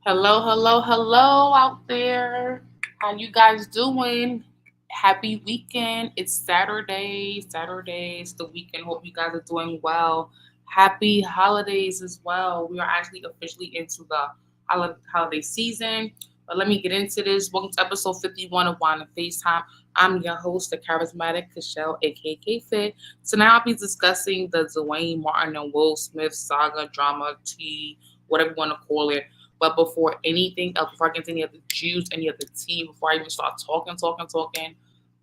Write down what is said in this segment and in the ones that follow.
Hello, hello, hello out there. How you guys doing? Happy weekend. It's Saturday. Saturday. It's the weekend. Hope you guys are doing well. Happy holidays as well. We are actually officially into the holiday season. But let me get into this. Welcome to episode 51 of Wine and FaceTime. I'm your host, the charismatic Cashel, aka Fit. Tonight I'll be discussing the Dwayne Martin and Will Smith saga, drama, tea, whatever you want to call it. But before anything else, before I get into any of the juice, any of the tea, before I even start talking,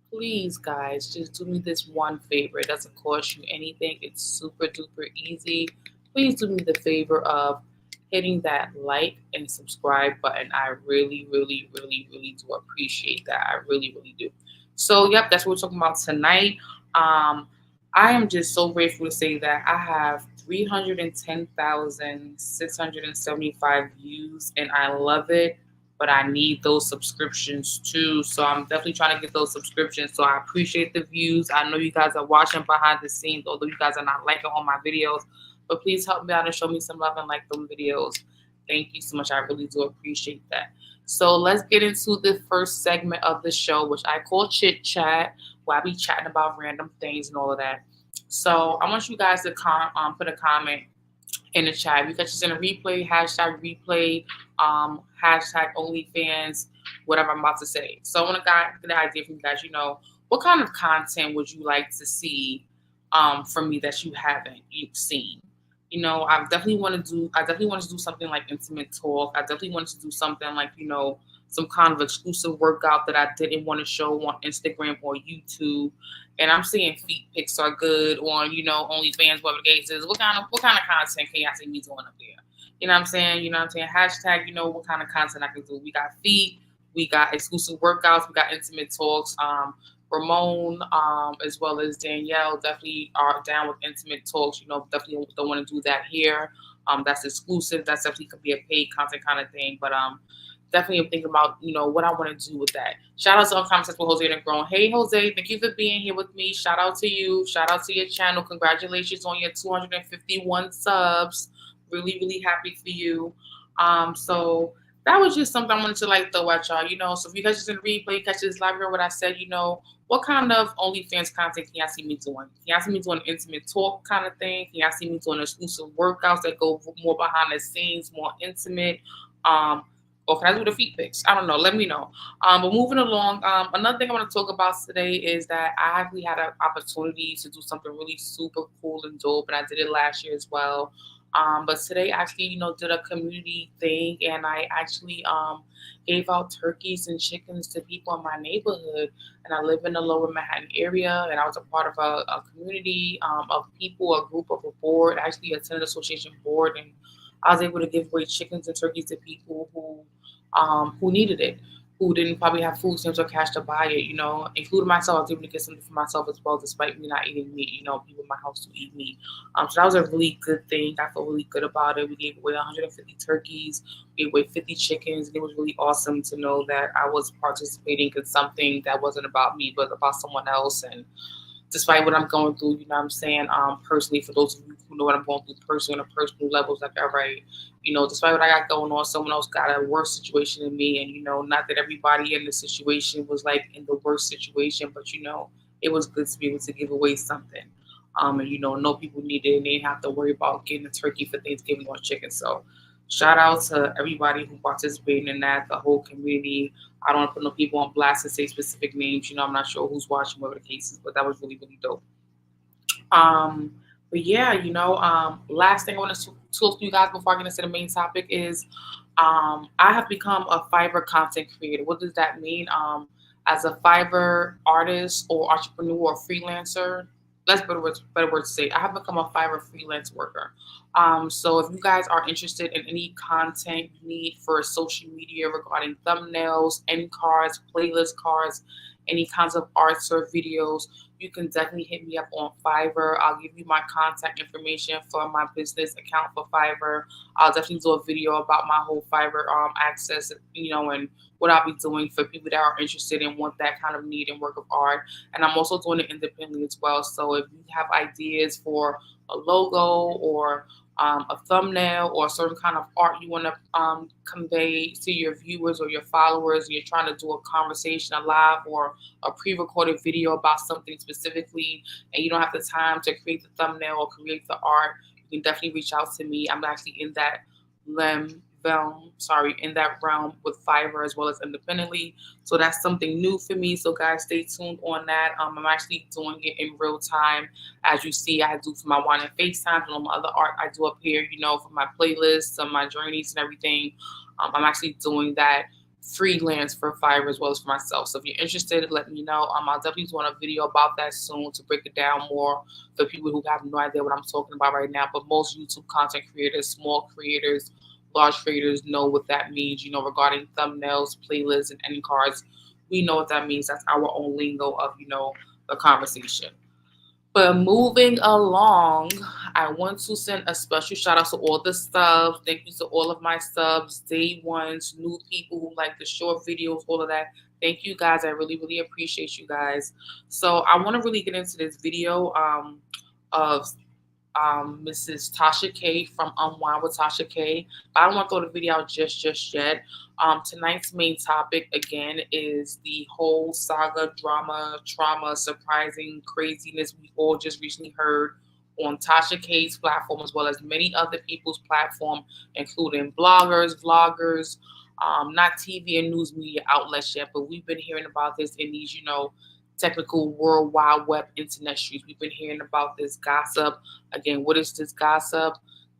please, guys, just do me this one favor. It doesn't cost you anything. It's super duper easy. Please do me the favor of hitting that like and subscribe button. I really, really, really, really do appreciate that. I really, really do. So, yep, that's what we're talking about tonight. Um, I am just so grateful to say that I have 310,675 views, and I love it. But I need those subscriptions too. So I'm definitely trying to get those subscriptions. So I appreciate the views. I know you guys are watching behind the scenes, although you guys are not liking all my videos. But please help me out and show me some love and like them videos. Thank you so much. I really do appreciate that. So let's get into the first segment of the show, which I call Chit Chat, where I be chatting about random things and all of that. So I want you guys to put a comment in the chat. You catch us in a replay, replay, hashtag OnlyFans, whatever I'm about to say. So I want to get an idea from you guys. What kind of content would you like to see from me that you haven't seen? I definitely want to do something like intimate talk. I definitely wanted to do something like, some kind of exclusive workout that I didn't want to show on Instagram or YouTube. And I'm seeing feet pics are good on, OnlyFans, whatever the case is. What kind of content can y'all see me doing up there? You know what I'm saying? You know what I'm saying? Hashtag, what kind of content I can do. We got feet, we got exclusive workouts, we got intimate talks. Ramon, as well as Danielle, definitely are down with intimate talks. Definitely don't want to do that here. That's exclusive. That's definitely could be a paid content kind of thing. But definitely I'm thinking about, what I want to do with that. Shout out to Uncommon Sense with Jose and Grown. Hey, Jose, thank you for being here with me. Shout out to you. Shout out to your channel. Congratulations on your 251 subs. Really, really happy for you. So that was just something I wanted to like throw at y'all. So if you guys just in replay, catch this live, hear what I said, what kind of OnlyFans content can y'all see me doing? Can y'all see me doing intimate talk kind of thing? Can y'all see me doing exclusive workouts that go more behind the scenes, more intimate? Or can I do the feet pics? I don't know. Let me know. But moving along, another thing I want to talk about today is that I actually had an opportunity to do something really super cool and dope, and I did it last year as well. But today, actually, did a community thing, and I actually gave out turkeys and chickens to people in my neighborhood. And I live in the Lower Manhattan area, and I was a part of a community of people, a group of a board, actually a tenant association board, and I was able to give away chickens and turkeys to people who needed it, who didn't probably have food stamps or cash to buy it, including myself. I was able to get something for myself as well, despite me not eating meat. People in my house who eat meat. So that was a really good thing. I felt really good about it. We gave away 150 turkeys, we gave away 50 chickens, and it was really awesome to know that I was participating in something that wasn't about me, but about someone else. And despite what I'm going through, personally, for those of you who know what I'm going through personally on a personal level, it's like, all right, despite what I got going on, someone else got a worse situation than me. And, not that everybody in the situation was like in the worst situation, but, it was good to be able to give away something. And, no people needed it and they didn't have to worry about getting a turkey for Thanksgiving or chicken. So, shout out to everybody who participated in that, the whole community. I don't want to put no people on blast and say specific names. I'm not sure who's watching, whatever the case is, but that was really, really dope. Um, but yeah, last thing I want to talk to you guys before I get into the main topic is I have become a Fiverr content creator. What does that mean? As a Fiverr artist or entrepreneur or freelancer, that's better word to say. I have become a Fiverr freelance worker. So if you guys are interested in any content you need for social media regarding thumbnails, end cards, playlist cards, any kinds of arts or videos, you can definitely hit me up on Fiverr. I'll give you my contact information for my business account for Fiverr. I'll definitely do a video about my whole Fiverr access, and what I'll be doing for people that are interested and want that kind of need and work of art. And I'm also doing it independently as well. So if you have ideas for a logo or a thumbnail or a certain kind of art you want to convey to your viewers or your followers, and you're trying to do a conversation, a live or a pre-recorded video about something specifically, and you don't have the time to create the thumbnail or create the art, you can definitely reach out to me. I'm actually in that realm with Fiverr as well as independently. So that's something new for me. So guys, stay tuned on that. I'm actually doing it in real time. As you see, I do for my wine and FaceTime and all my other art I do up here, for my playlists and my journeys and everything. I'm actually doing that freelance for Fiverr as well as for myself. So if you're interested, let me know. I'll definitely do a video about that soon to break it down more for people who have no idea what I'm talking about right now. But most YouTube content creators, small creators, large creators know what that means, regarding thumbnails, playlists, and end cards. We know what that means. That's our own lingo of, the conversation. But moving along, I want to send a special shout out to all the subs. Thank you to all of my subs, day ones, new people who like the short videos, all of that. Thank you guys. I really, really appreciate you guys. So I want to really get into this video of Mrs. Tasha K from Unwind with Tasha K. But I don't want to throw the video out just yet. Tonight's main topic again is the whole saga, drama, trauma, surprising craziness we all just recently heard on Tasha K's platform, as well as many other people's platform, including bloggers, vloggers, not TV and news media outlets yet, but we've been hearing about this in these, technical World Wide Web internet streets. We've been hearing about this gossip. Again, what is this gossip?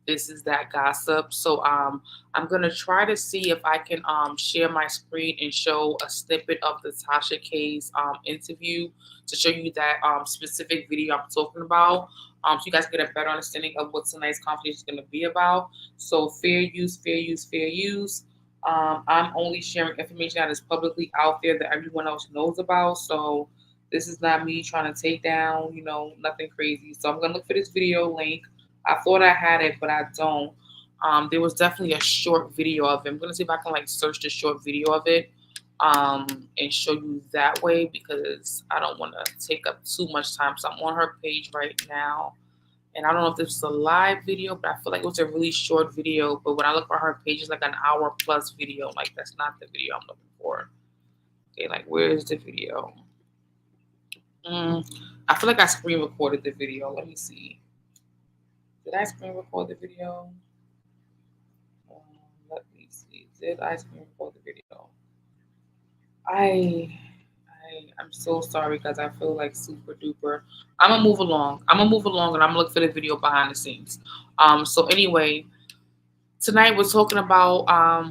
This is that gossip. So I'm gonna try to see if I can share my screen and show a snippet of the Tasha K's interview to show you that specific video I'm talking about. So you guys get a better understanding of what tonight's conversation is gonna be about. So fair use, fair use, fair use. I'm only sharing information that is publicly out there that everyone else knows about. So this is not me trying to take down, nothing crazy. So I'm going to look for this video link. I thought I had it, but I don't. There was definitely a short video of it. I'm going to see if I can search the short video of it and show you that way, because I don't want to take up too much time. So I'm on her page right now. And I don't know if this is a live video, but I feel like it was a really short video. But when I look for her page, it's like an hour plus video. That's not the video I'm looking for. Okay, where is the video? I feel like I screen recorded the video. Let me see. Did I screen record the video? Let me see. Did I screen record the video? I'm so sorry, guys. I feel like super duper. I'm gonna move along. And I'm gonna look for the video behind the scenes. So anyway, tonight we're talking about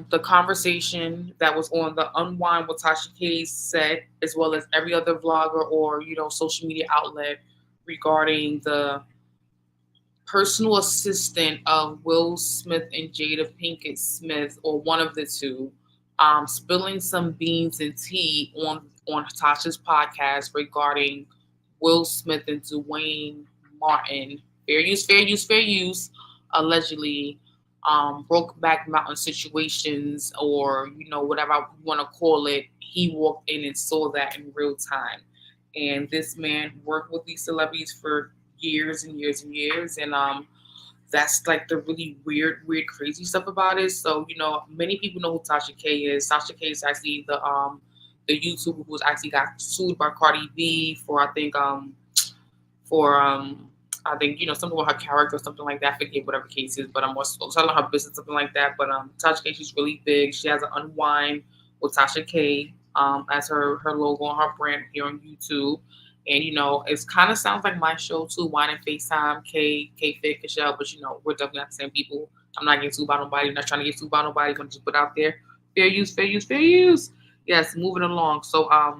the conversation that was on the Unwind with Tasha K's set, as well as every other vlogger or social media outlet, regarding the personal assistant of Will Smith and Jada Pinkett Smith, or one of the two, spilling some beans and tea on Tasha's podcast regarding Will Smith and DUANE Martin. Fair use, allegedly Brokeback Mountain situations, or whatever you want to call it. He walked in and saw that in real time, and this man worked with these celebrities for years and years and years, and that's the really weird, crazy stuff about it. So many people know who Tasha K is. Tasha K is actually the YouTuber who's actually got sued by Cardi B for I think something with her character or something like that. I forget whatever case is, but I'm also telling her business, something like that. But Tasha K, she's really big. She has an Unwind with Tasha K as her logo on her brand here on YouTube. And it kind of sounds like my show too, Wine and FaceTime, K Fit, Michelle, but we're definitely not the same people. I'm not getting sued by nobody. I'm not trying to get sued by nobody. I'm gonna just put out there fair use, fair use, fair use. Yes, moving along. So I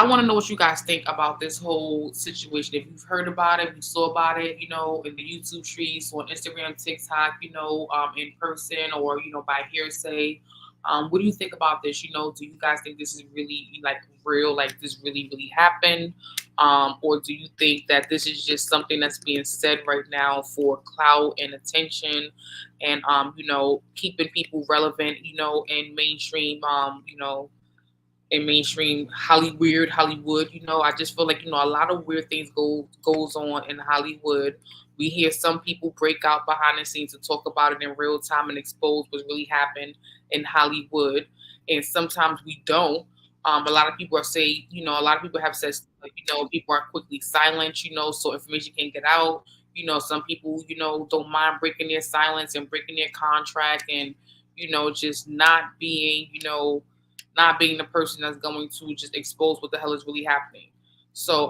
want to know what you guys think about this whole situation. If you've heard about it, if you saw about it, in the YouTube streets, on Instagram, TikTok, in person, or by hearsay. What do you think about this? Do you guys think this is really real? This really happened? Or do you think that this is just something that's being said right now for clout and attention, and keeping people relevant, in mainstream, in mainstream Hollywood. I just feel like a lot of weird things goes on in Hollywood, We hear some people break out behind the scenes to talk about it in real time and expose what really happened in Hollywood, and sometimes we don't. A lot of people are saying, a lot of people have said, people are quickly silent, so information can get out. Some people, don't mind breaking their silence and breaking their contract and, just not being the person that's going to just expose what the hell is really happening. So,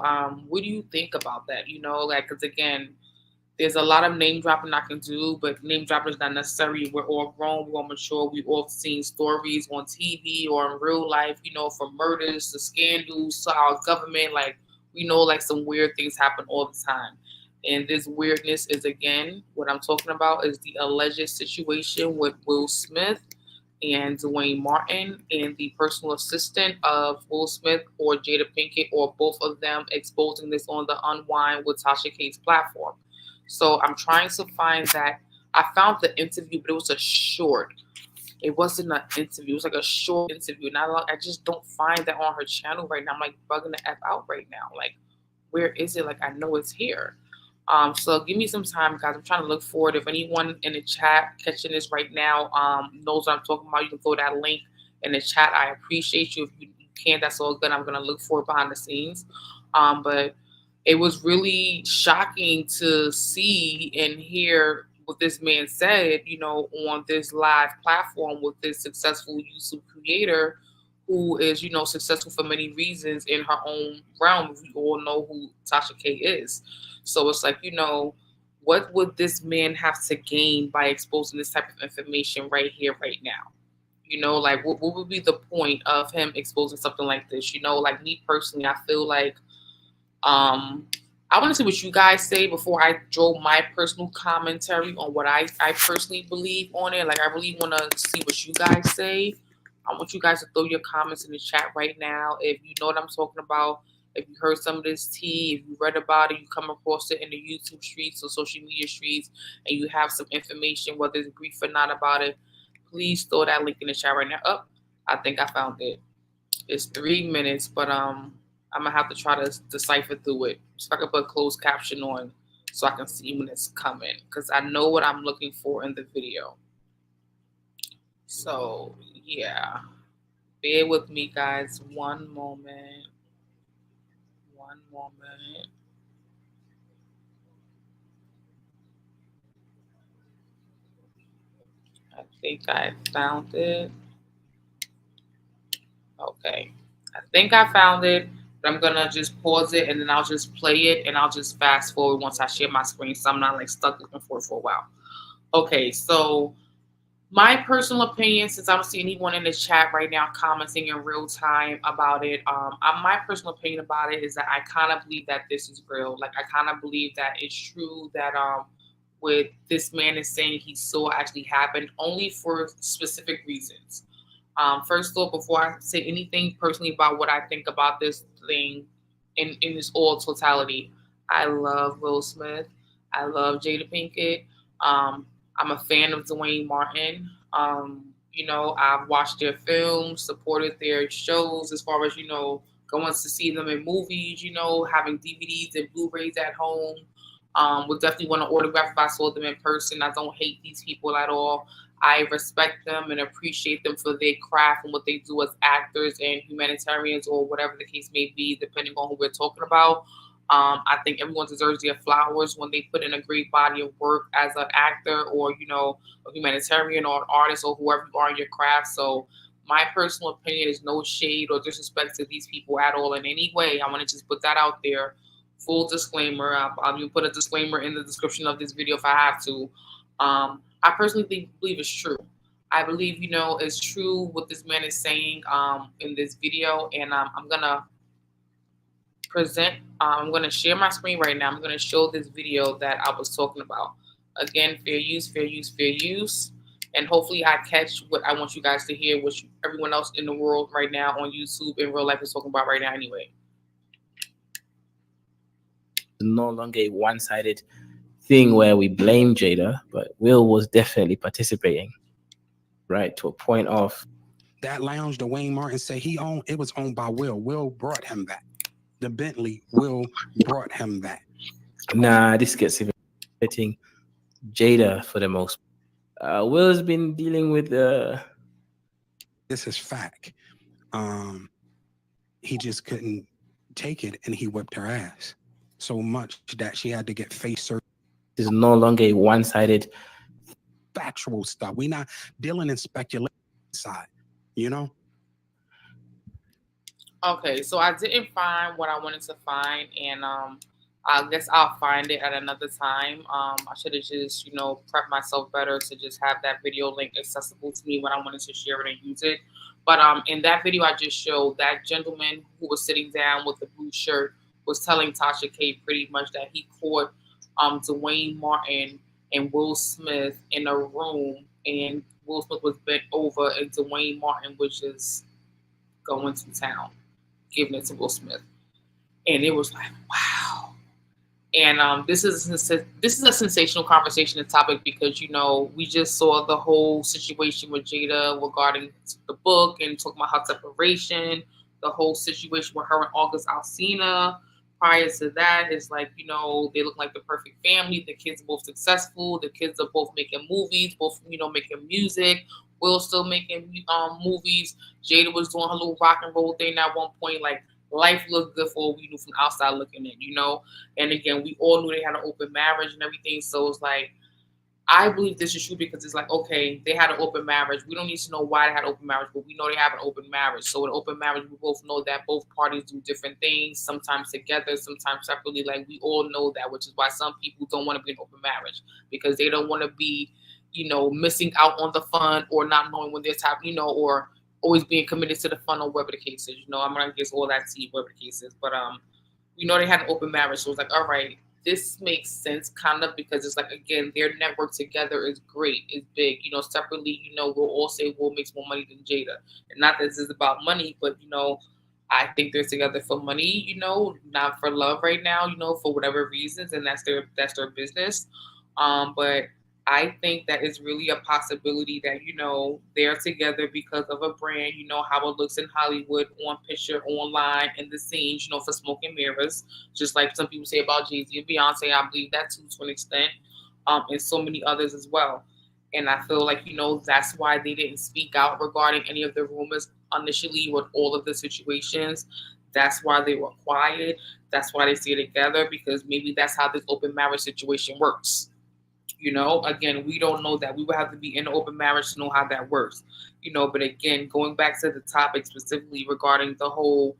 what do you think about that? Because again, there's a lot of name dropping I can do, but name dropping is not necessary. We're all grown, we're all mature. We've all seen stories on TV or in real life, from murders to scandals to our government. Like, we know, like, some weird things happen all the time. And this weirdness is, again, what I'm talking about is the alleged situation with Will Smith and Dwayne Martin and the personal assistant of Will Smith or Jada Pinkett or both of them exposing this on the Unwind with Tasha K's platform. So I'm trying to find that. I found the interview, but it was a short. It wasn't an interview. It was like a short interview. And I just don't find that on her channel right now. I'm like bugging the F out right now. Like, where is it? Like, I know it's here. So give me some time, guys. I'm trying to look for it. If anyone in the chat catching this right now knows what I'm talking about, you can throw that link in the chat. I appreciate you. If you can't, that's all good. I'm going to look for it behind the scenes. But it was really shocking to see and hear what this man said, on this live platform with this successful YouTube creator who is, successful for many reasons in her own realm. We all know who Tasha K is. So it's like, what would this man have to gain by exposing this type of information right here, right now? Like, what would be the point of him exposing something like this? Like, me personally, I feel like, I want to see what you guys say before I throw my personal commentary on what I personally believe on it. Like, I really want to see what you guys say. I want you guys to throw your comments in the chat right now. If you know what I'm talking about, if you heard some of this tea, if you read about it, you come across it in the YouTube streets or social media streets, and you have some information, whether it's brief or not about it, please throw that link in the chat right now. Oh, I think I found it. It's 3 minutes, but I'm gonna have to try to decipher through it. So I can put a closed caption on so I can see when it's coming, because I know what I'm looking for in the video. So yeah, bear with me, guys. One moment. I think I found it. Okay, I think I found it, but I'm gonna just pause it and then I'll just play it and I'll just fast forward once I share my screen, so I'm not like stuck looking for it for a while. Okay, so my personal opinion, since I don't see anyone in the chat right now commenting in real time about it, my personal opinion about it is that I kind of believe that this is real. Like, I kind of believe that it's true that what this man is saying he saw actually happened, only for specific reasons. First off, before I say anything personally about what I think about this thing in this all totality, I love Will Smith. I love Jada Pinkett. I'm a fan of Dwayne Martin. I've watched their films, supported their shows as far as, going to see them in movies, having DVDs and Blu-rays at home. Would definitely want to autograph if I saw them in person. I don't hate these people at all. I respect them and appreciate them for their craft and what they do as actors and humanitarians or whatever the case may be, depending on who we're talking about. I think everyone deserves their flowers when they put in a great body of work as an actor or, a humanitarian or an artist or whoever you are in your craft. So my personal opinion is no shade or disrespect to these people at all in any way. I want to just put that out there. Full disclaimer. I'll even put a disclaimer in the description of this video if I have to. I personally believe it's true. I believe, it's true what this man is saying in this video. And I'm going to present, I'm going to share my screen right now. I'm going to show this video that I was talking about. Again, fair use, fair use, fair use. And hopefully I catch what I want you guys to hear, which everyone else in the world right now on YouTube in real life is talking about right now anyway. No longer a one-sided thing where we blame Jada, but Will was definitely participating, right, to a point of that lounge. Dwayne Martin said he owned. It was owned by Will. Will brought him that. The Bentley, Will brought him that. Nah, this gets even. Fitting Jada for the most. Will's been dealing with This is fact. He just couldn't take it, and he whipped her ass so much that she had to get face surgery. is no longer a one-sided. Factual stuff. We're not dealing in speculation side, you know. Okay, so I didn't find what I wanted to find, and I guess I'll find it at another time. I should have just, prepped myself better to just have that video link accessible to me when I wanted to share it and use it. But in that video I just showed, that gentleman who was sitting down with the blue shirt was telling Tasha K pretty much that he caught DUANE Martin and Will Smith in a room, and Will Smith was bent over, and DUANE Martin was just going to town, giving it to Will Smith. And it was like, wow. And this is a sensational conversation and topic because, we just saw the whole situation with Jada regarding the book and talking about her separation, the whole situation with her and August Alsina. Prior to that, it's like, they look like the perfect family. The kids are both successful. The kids are both making movies, both, making music. Will's still making movies. Jada was doing her little rock and roll thing at one point. Like, life looked good for what we knew from outside looking in, And again, we all knew they had an open marriage and everything. So it's like, I believe this is true because it's like, okay, they had an open marriage. We don't need to know why they had an open marriage, but we know they have an open marriage. So in open marriage, we both know that both parties do different things, sometimes together, sometimes separately. Like, we all know that, which is why some people don't want to be in open marriage because they don't want to be, missing out on the fun or not knowing when there's happening, or always being committed to the fun or whatever the case is. I'm going to guess all that tea, whatever the case is. But we know they had an open marriage. So it's like, all right, this makes sense kind of because it's like, again, their network together is great, is big. Separately, we'll all say Will makes more money than Jada. And not that this is about money, but, I think they're together for money, not for love right now, for whatever reasons. And that's their business. But I think that is really a possibility that, they're together because of a brand, how it looks in Hollywood, on picture, online, in the scenes, for smoke and mirrors, just like some people say about Jay-Z and Beyonce. I believe that too, to an extent, and so many others as well. And I feel like, that's why they didn't speak out regarding any of the rumors initially with all of the situations. That's why they were quiet. That's why they stay together, because maybe that's how this open marriage situation works. Again, we don't know that. We would have to be in an open marriage to know how that works. But again, going back to the topic specifically regarding the whole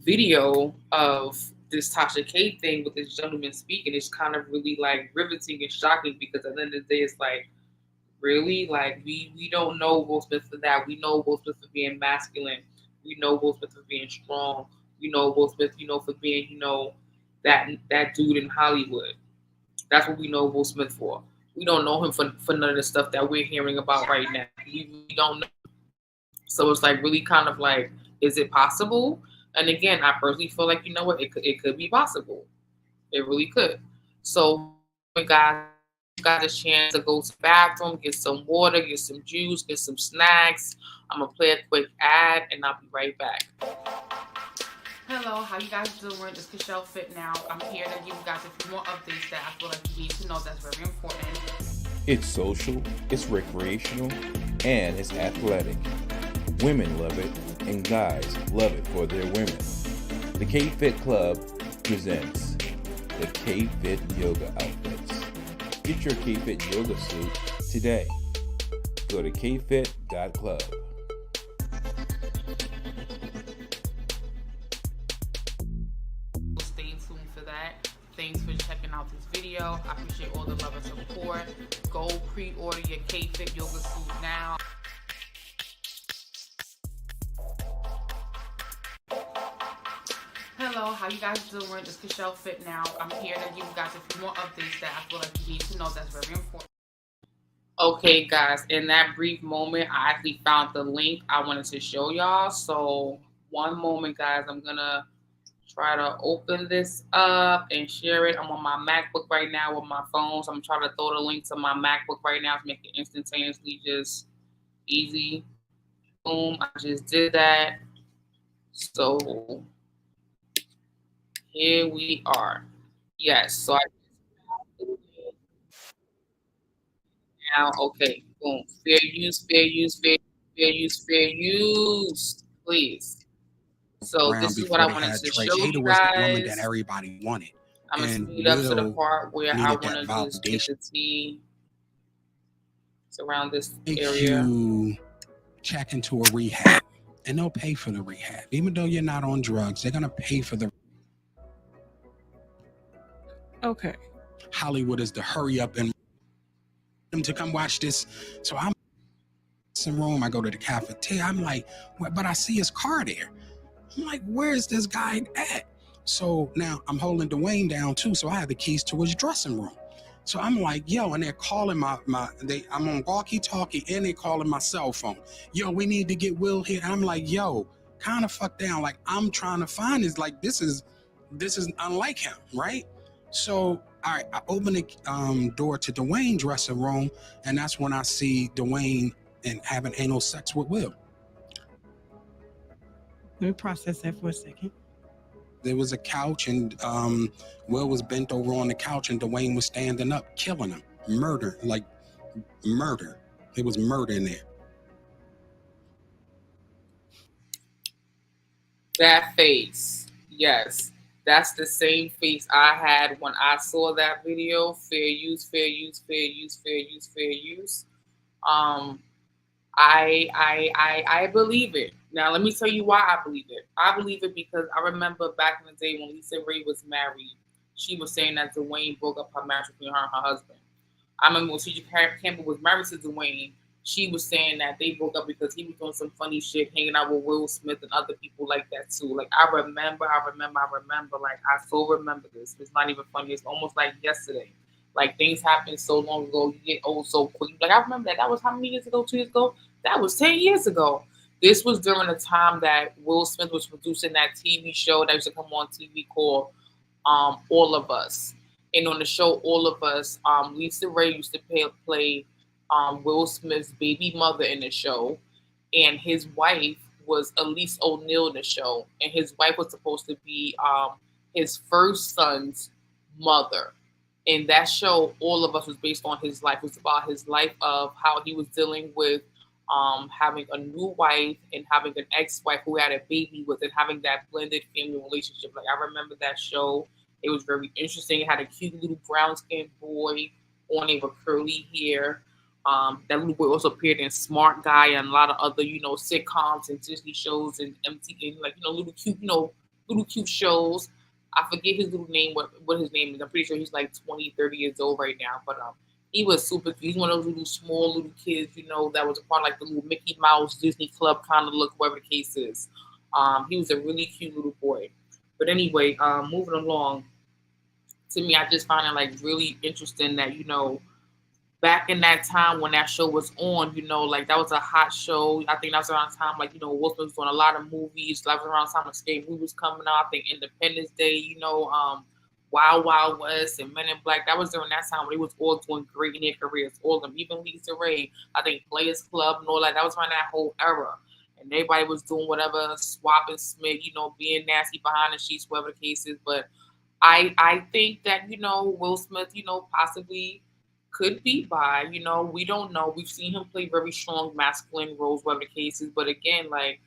video of this Tasha K thing with this gentleman speaking, it's kind of really like riveting and shocking because at the end of the day, it's like, really? Like, we don't know Will Smith for that. We know Will Smith for being masculine. We know Will Smith for being strong. We know Will Smith, for being, that dude in Hollywood. That's what we know Will Smith for. We don't know him for none of the stuff that we're hearing about right now. We don't know. So it's like really kind of like, is it possible? And again, I personally feel like, it could be possible. It really could. So, guys, you got a chance to go to the bathroom, get some water, get some juice, get some snacks. I'm going to play a quick ad, and I'll be right back. Hello, how you guys doing? This is Jeshhh Fit Now. I'm here to give you guys a few more updates that I feel like you need to know that's very important. It's social, it's recreational, and it's athletic. Women love it, and guys love it for their women. The K-Fit Club presents the K-Fit Yoga Outfits. Get your K-Fit Yoga suit today. Go to kfit.club. Stay tuned for that. Thanks for checking out this video. I appreciate all the love and support. Go pre-order your K-Fit Yoga suit now. Hello, how you guys doing? This is Jeshhh Fit Now. I'm here to give you guys a few more updates that I feel like you need to know that's very important. Okay, guys, in that brief moment, I actually found the link I wanted to show y'all. So one moment, guys, I'm going to try to open this up and share it. I'm on my MacBook right now with my phone, so I'm trying to throw the link to my MacBook right now to make it instantaneously just easy. Boom, I just did that. So here we are. Yes, so now. Okay, boom. Fair use, fair use, fair use, fair use. Please. So Around this is what before I they wanted had to Trey. show Jada you was the woman that guys. everybody wanted. I'm gonna And speed up to the Will part where I needed want that to just get validation. the tea. It's around this Makes area. you check into a rehab, and they'll pay for the rehab. Even though you're not on drugs, they're gonna pay for the. Okay. Hollywood is to hurry up and them to come watch this. So I'm in some room. I go to the cafeteria. I'm like, but I see his car there. I'm like, where's this guy at? So now I'm holding Dwayne down too. So I have the keys to his dressing room. So I'm like, yo, and they're calling I'm on walkie-talkie and they're calling my cell phone. Yo, we need to get Will here. I'm like, yo, kind of fuck down. Like, I'm trying to find this. Like, this is unlike him, right? So I open the door to Dwayne's dressing room, and that's when I see Dwayne and having anal sex with Will. Let me process that for a second. There was a couch, and Will was bent over on the couch, and Dwayne was standing up, killing him. Murder. There was murder in there. That face, yes, that's the same face I had when I saw that video. Fair use, fair use, fair use, fair use, fair use. I believe it. Now let me tell you why I believe it. I believe it because I remember back in the day when Lisa Ray was married, she was saying that Dwayne broke up her marriage between her and her husband. I remember when CJ Campbell was married to Dwayne, she was saying that they broke up because he was doing some funny shit, hanging out with Will Smith and other people like that too. Like I remember. Like I so remember this. It's not even funny. It's almost like yesterday. Like things happened so long ago, you get old so quick. Like I remember that. That was how many years ago? 2 years ago? That was 10 years ago. This was during the time that Will Smith was producing that TV show that used to come on TV called All of Us. And on the show All of Us, Lisa Ray used to play Will Smith's baby mother in the show, and his wife was Elise O'Neill in the show, and his wife was supposed to be his first son's mother. And that show, All of Us, was based on his life. It was about his life of how he was dealing with having a new wife and having an ex-wife who had a baby with, and having that blended family relationship. Like I remember that show. It was very interesting. It had a cute little brown-skinned boy on it with curly hair. That little boy also appeared in Smart Guy and a lot of other, sitcoms and Disney shows and MTV, like, little cute shows. I forget his little name, what his name is. I'm pretty sure he's like 20, 30 years old right now. But he was super cute. He's one of those little small little kids, that was a part of like the little Mickey Mouse Disney Club kind of look, whatever the case is. He was a really cute little boy. But anyway, moving along. To me, I just found it like really interesting that, back in that time when that show was on, like that was a hot show. I think that was around the time, like, Will Smith was doing a lot of movies. That was around the time the Skate movie was coming out. I think Independence Day, Wild Wild West and Men in Black. That was during that time when they was all doing great in their careers. All of them, even Lisa Ray, I think Players Club and all that. That was around that whole era. And everybody was doing whatever, Swap and Smith, being nasty behind the sheets, whatever the case is. But I think that, Will Smith, possibly could be bi. We don't know. We've seen him play very strong masculine roles, whatever the case is. But again, like,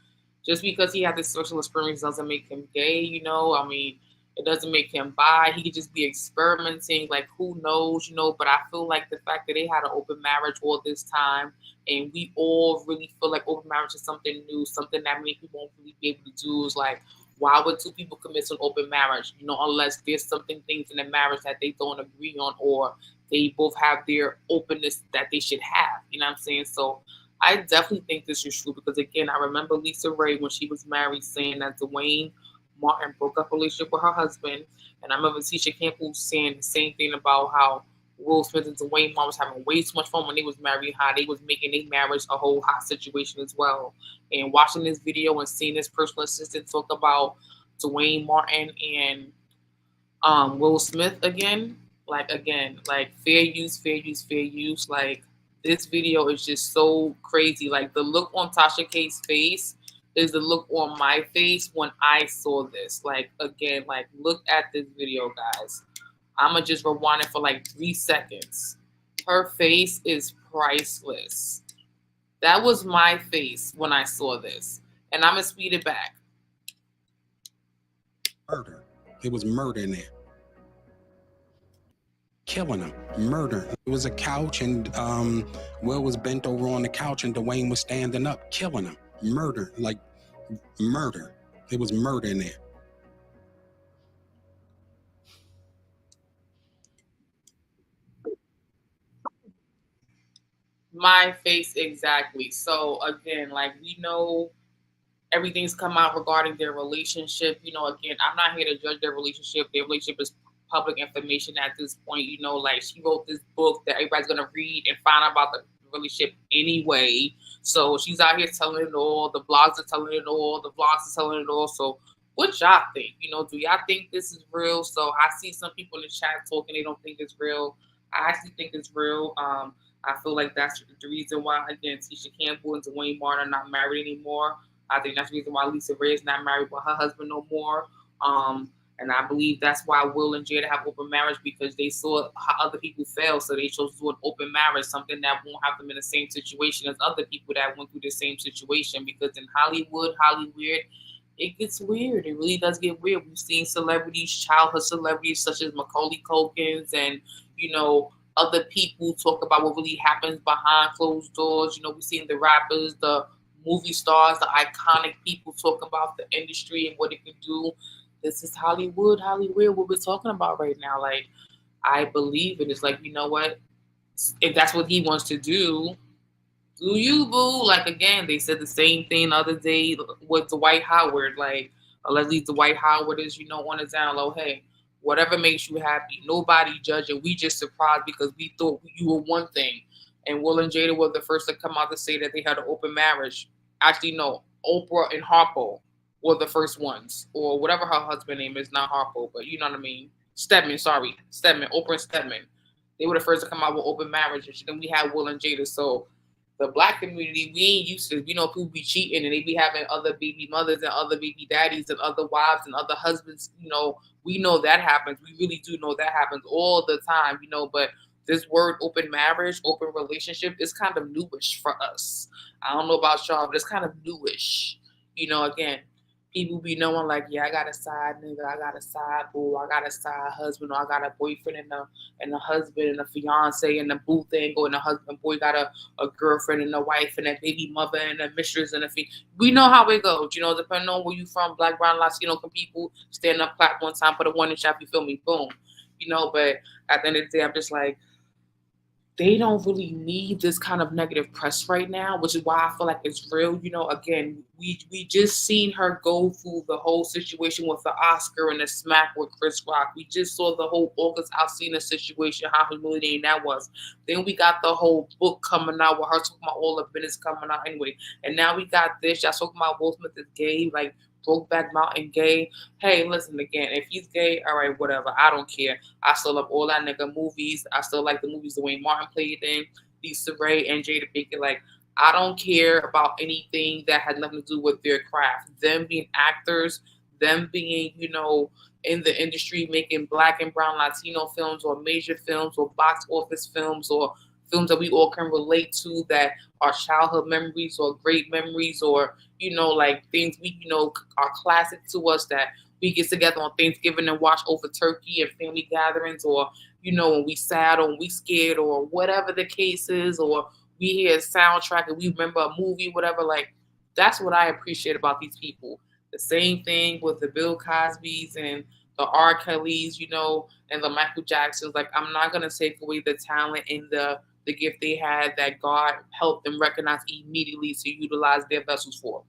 just because he had this social experience doesn't make him gay, I mean, it doesn't make him bi. He could just be experimenting, like, who knows, But I feel like the fact that they had an open marriage all this time, and we all really feel like open marriage is something new, something that many people won't really be able to do, is like, why would two people commit to an open marriage? Unless there's things in the marriage that they don't agree on, or they both have their openness that they should have. You know what I'm saying? So I definitely think this is true because, again, I remember Lisa Ray when she was married saying that Dwayne Martin broke up a relationship with her husband. And I remember Tisha Campbell saying the same thing about how Will Smith and Dwayne Martin was having way too much fun when they was married, how they was making their marriage a whole hot situation as well. And watching this video and seeing this personal assistant talk about Dwayne Martin and Will Smith again, like fair use. Like, this video is just so crazy. Like, the look on Tasha K's face is the look on my face when I saw this. Like, again, like, look at this video, guys. I'm going to just rewind it for like 3 seconds. Her face is priceless. That was my face when I saw this. And I'm going to speed it back. Murder. It was murder in there. Killing him. Murder. It was a couch, and Will was bent over on the couch, and DUANE was standing up, killing him. Murder. Like, murder. It was murder in there. My face, exactly. So, again, like, we know everything's come out regarding their relationship. You know, again, I'm not here to judge their relationship. Their relationship is public information at this point. You know, like, she wrote this book that everybody's gonna read and find out about the relationship anyway. So she's out here telling it all. The blogs are telling it all. The vlogs are telling it all. So what y'all think? You know, do y'all think this is real? So I see some people in the chat talking they don't think it's real. I actually think it's real. I feel like that's the reason why, again, Tisha Campbell and DUANE Martin are not married anymore. I think that's the reason why Lisa Ray is not married with her husband no more. And I believe that's why Will and Jada have open marriage, because they saw how other people fail, so they chose to do an open marriage, something that won't have them in the same situation as other people that went through the same situation. Because in Hollywood, HOLLYWEIRD, it gets weird. It really does get weird. We've seen celebrities, childhood celebrities such as Macaulay Culkins and, you know, other people talk about what really happens behind closed doors. You know, we've seen the rappers, the movie stars, the iconic people talk about the industry and what it can do. This is Hollywood, HOLLYWEIRD, what we're talking about right now. Like, I believe it. It's like, you know what? If that's what he wants to do you, boo. Like, again, they said the same thing the other day with Dwight Howard. Like, allegedly Dwight Howard is, you know, on the down low, hey, whatever makes you happy. Nobody judging. We just surprised because we thought you were one thing. And Will and Jada were the first to come out to say that they had an open marriage. Actually, no, Oprah and Harpo were the first ones. Or whatever her husband name is, not Harpo, but you know what I mean. Stedman, Oprah and Stedman. They were the first to come out with open marriage. And then we had Will and Jada. So the black community, we ain't used to, you know, people be cheating and they be having other baby mothers and other baby daddies and other wives and other husbands. You know, we know that happens. We really do know that happens all the time, you know, but this word open marriage, open relationship is kind of newish for us. I don't know about y'all, but it's kind of newish. You know, again, people be knowing like, yeah, I got a side nigga, I got a side boo, I got a side husband, or I got a boyfriend and a husband and a fiance and a boo thing, or and a husband boy got a girlfriend and a wife and a baby mother and a mistress and we know how it goes, you know, depending on where you from, black, brown, Latino, can people stand up, clap one time, put a one in shop, you feel me, boom. You know, but at the end of the day, I'm just like, they don't really need this kind of negative press right now, which is why I feel like it's real. You know, again, we just seen her go through the whole situation with the Oscar and the smack with Chris Rock. We just saw the whole August Alsina situation, how humiliating that was. Then we got the whole book coming out with her talking about all the business coming out anyway. And now we got this. Y'all talking about Will Smith is gay, like Brokeback Mountain gay. Hey, listen, again, if he's gay, all right, whatever. I don't care. I still love all that nigga movies. I still like the movies DUANE Martin played in, Lisa Ray and Jada Pinkett. Like, I don't care about anything that had nothing to do with their craft. Them being actors, them being, you know, in the industry making black and brown Latino films or major films or box office films or films that we all can relate to that are childhood memories or great memories or, you know, like things we, you know, are classic to us that we get together on Thanksgiving and watch over turkey and family gatherings, or, you know, when we sad or when we scared or whatever the case is, or we hear a soundtrack and we remember a movie, whatever. Like, that's what I appreciate about these people. The same thing with the Bill Cosbys and the R. Kellys, you know, and the Michael Jacksons. Like, I'm not going to take away the talent and the gift they had that God helped them recognize immediately to utilize their vessels for.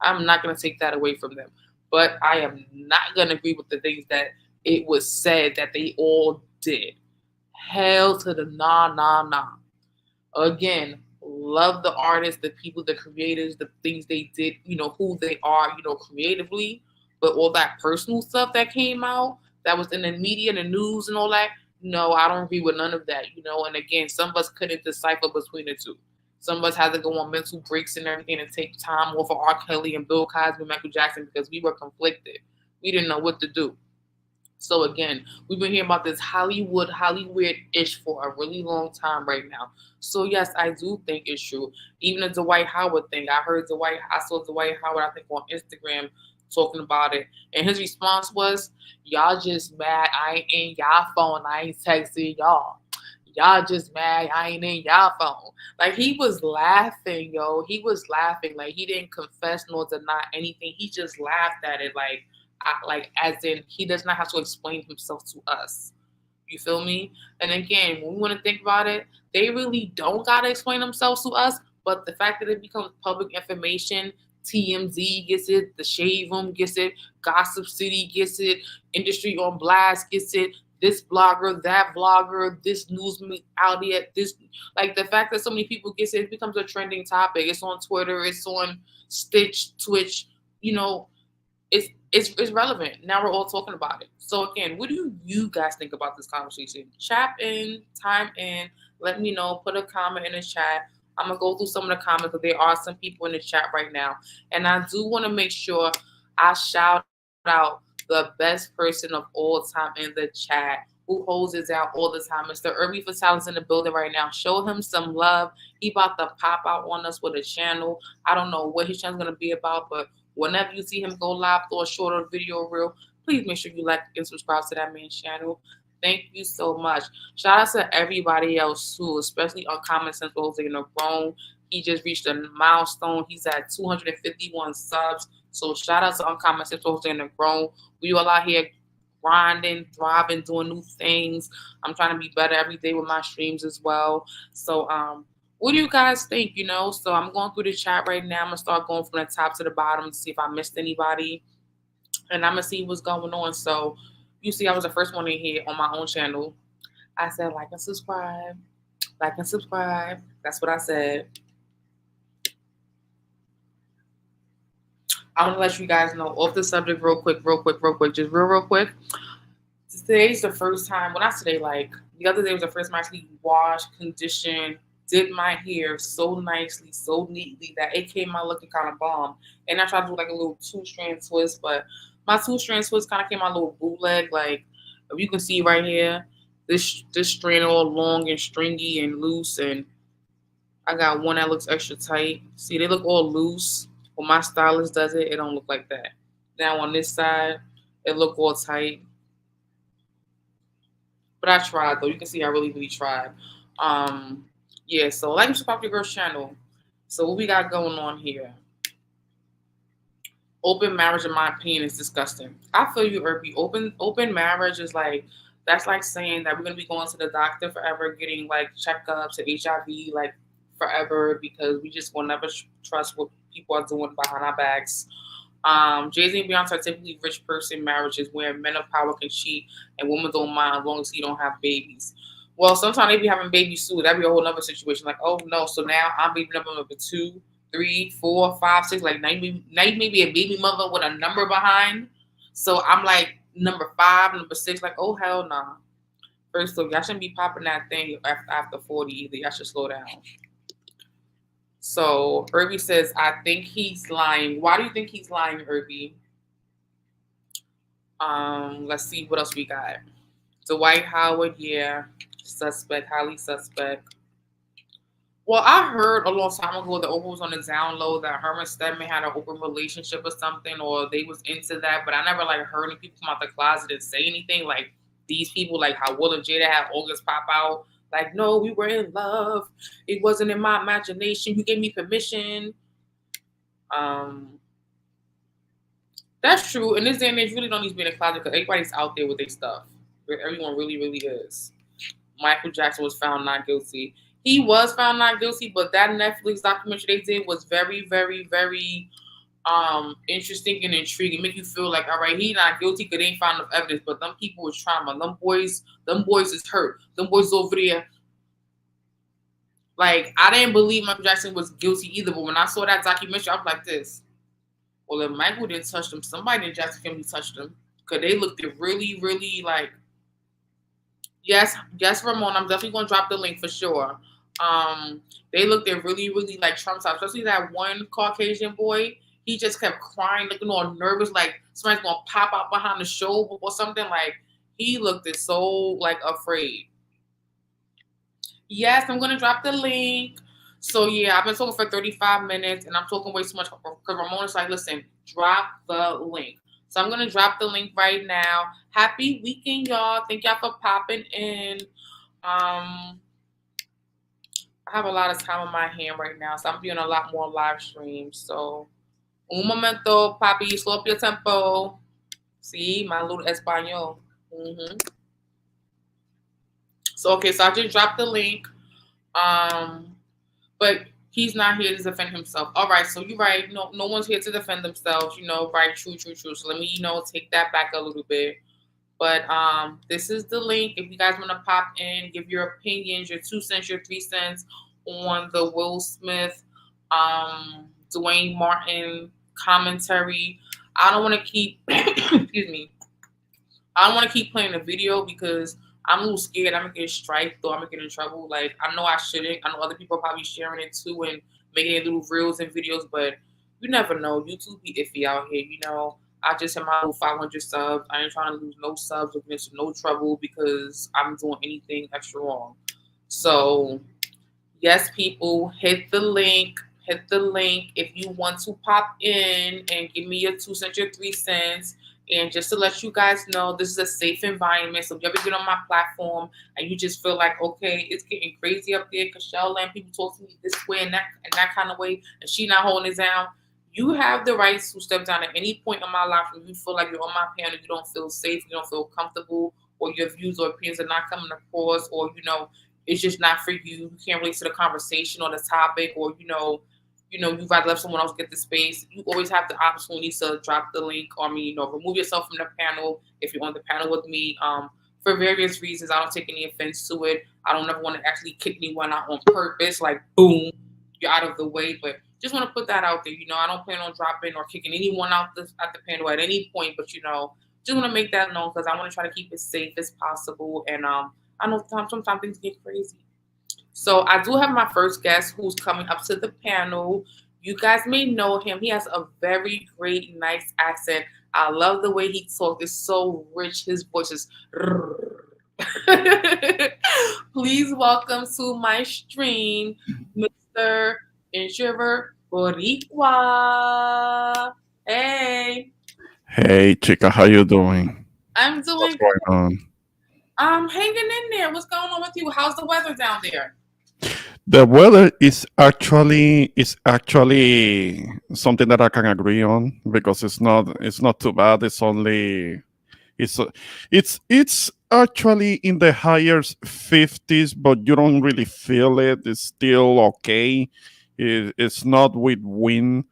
I'm not going to take that away from them. But I am not going to agree with the things that it was said that they all did. Hell to the nah. Again, love the artists, the people, the creators, the things they did, you know, who they are, you know, creatively. But all that personal stuff that came out, that was in the media and the news and all that, no, I don't agree with none of that, you know. And again, some of us couldn't decipher between the two. Some of us had to go on mental breaks and everything and take time off of R. Kelly and Bill Cosby and Michael Jackson because we were conflicted. We didn't know what to do. So again, we've been hearing about this Hollywood-ish for a really long time right now. So yes, I do think it's true. Even the Dwight Howard thing, I saw Dwight Howard, I think on Instagram talking about it, and his response was, "Y'all just mad I ain't in y'all phone. I ain't texting y'all. Y'all just mad I ain't in y'all phone." Like he was laughing, yo. He was laughing. Like he didn't confess nor deny anything. He just laughed at it, like as in he does not have to explain himself to us. You feel me? And again, when we want to think about it, they really don't gotta explain themselves to us. But the fact that it becomes public information, TMZ gets it, the Shade Room gets it, Gossip City gets it, Industry on Blast gets it, this blogger, that blogger, this news outlet, this, like the fact that so many people gets it, it becomes a trending topic. It's on Twitter, it's on Stitch, Twitch, you know, it's relevant. Now we're all talking about it. So again, what do you guys think about this conversation? Chat in, time in, let me know, put a comment in the chat. I'm gonna go through some of the comments because there are some people in the chat right now. And I do want to make sure I shout out the best person of all time in the chat who holds it down all the time. Mr. Irby Fatale is in the building right now. Show him some love. He about to pop out on us with a channel. I don't know what his channel's gonna be about, but whenever you see him go live through a shorter video reel, please make sure you like and subscribe to that man's channel. Thank you so much. Shout out to everybody else too, especially on Common Sense Jose in the Grown. He just reached a milestone. He's at 251 subs. So shout out to Uncommon Sense Jose in the Grown. We all out here grinding, thriving, doing new things. I'm trying to be better every day with my streams as well. So what do you guys think? You know, so I'm going through the chat right now. I'm gonna start going from the top to the bottom to see if I missed anybody, and I'm gonna see what's going on. So you see, I was the first one in here on my own channel. I said like and subscribe, like and subscribe. That's what I said. I want to let you guys know off the subject real quick, just real quick. Today's the first time, well, not today, like the other day was the first time I actually washed, conditioned, did my hair so nicely, so neatly that it came out looking kind of bomb. And I tried to do like a little 2-strand twist, but my 2-strand twist kind of came out a little bootleg. Like if you can see right here, this strand all long and stringy and loose, and I got one that looks extra tight. See, they look all loose. When my stylist does it, it don't look like that. Now on this side, it look all tight. But I tried though. You can see I really, really tried. Yeah, so like and subscribe to your girl's channel. So what we got going on here? Open marriage, in my opinion, is disgusting. I feel you, Irby. Open marriage is like, that's like saying that we're gonna be going to the doctor forever, getting like checkups to HIV like forever, because we just will never trust what people are doing behind our backs. Jay-Z and Beyonce are typically rich person marriages where men of power can cheat and women don't mind as long as he don't have babies. Well, sometimes they be having babies too. That'd be a whole other situation. Like, oh no, so now I'm baby number 2, 3, 4, 5, 6. Like now you may be a baby mother with a number behind. So I'm like number 5, number 6. Like, oh hell nah. First of all, y'all shouldn't be popping that thing after 40 either. Y'all should slow down. So Irby says, I think he's lying. Why do you think he's lying, Irby? Let's see what else we got. Dwight Howard, yeah. Suspect, highly suspect. Well, I heard a long time ago that Oprah was on the down low that her and Stedman had an open relationship or something, or they was into that, but I never like heard any people come out the closet and say anything. Like these people, like how Will and Jada had August pop out. Like, no, we were in love. It wasn't in my imagination. You gave me permission. That's true. In this day and age, you really don't need to be in a closet because everybody's out there with their stuff. Everyone really, really is. Michael Jackson was found not guilty. He was found not guilty, but that Netflix documentary they did was very, very, very interesting and intriguing. Make you feel like, all right, he not guilty because they ain't found enough evidence, but them people was trauma. Them boys is hurt. Them boys over there. Like, I didn't believe Michael Jackson was guilty either, but when I saw that documentary, I was like this. Well, if Michael didn't touch them, somebody in Jackson family touched them. Because they looked at really, really like, yes, Ramon, I'm definitely going to drop the link for sure. They looked at really, really like traumatized, especially that one Caucasian boy. He just kept crying, looking all nervous, like somebody's going to pop out behind the show or something. Like, He looked so like afraid. Yes, I'm gonna drop the link. So yeah, I've been talking for 35 minutes and I'm talking way too much because Ramona's like, listen, drop the link. So I'm gonna drop the link right now. Happy weekend, y'all. Thank y'all for popping in. I have a lot of time on my hand right now, so I'm doing a lot more live streams. So un momento, papi, slow up your tempo. See, my little Espanol. So okay, so I just dropped the link. But he's not here to defend himself. All right, so you're right. No one's here to defend themselves. Right? True. So let me, take that back a little bit. But this is the link. If you guys want to pop in, give your opinions, your 2 cents, your 3 cents on the Will Smith, Dwayne Martin commentary. I don't want to keep, excuse me. I don't want to keep playing the video because I'm a little scared I'm going to get striked or I'm going to get in trouble. Like, I know I shouldn't. I know other people are probably sharing it too and making it little reels and videos, but you never know. YouTube be iffy out here, I just hit my little 500 subs. I ain't trying to lose no subs or get into no trouble because I'm doing anything extra wrong. So, yes, people, hit the link. Hit the link if you want to pop in and give me your 2 cents, your 3 cents. And just to let you guys know, this is a safe environment. So if you ever get on my platform and you just feel like, okay, it's getting crazy up there, Cashel and people talk to me this way and that kind of way, and she not holding it down, you have the right to step down at any point in my life when you feel like you're on my panel, you don't feel safe, you don't feel comfortable, or your views or opinions are not coming across, or, it's just not for you. You can't relate to the conversation or the topic, or, you've rather let someone else get the space. You always have the opportunity to drop the link or remove yourself from the panel if you're on the panel with me. For various reasons, I don't take any offense to it. I don't ever want to actually kick anyone out on purpose, like boom, you're out of the way. But just want to put that out there. I don't plan on dropping or kicking anyone out at the panel at any point. But just want to make that known because I want to try to keep it safe as possible. And I know sometimes things get crazy. So I do have my first guest who's coming up to the panel. You guys may know him. He has a very great, nice accent. I love the way he talks. It's so rich. His voice is... Please welcome to my stream, Mr. Introvert Boricua. Hey. Hey, chica, how you doing? I'm doing What's going on? I'm hanging in there. What's going on with you? How's the weather down there? The weather is actually something that I can agree on because it's not too bad. It's actually in the higher 50s, but you don't really feel it. It's still okay. It's not with wind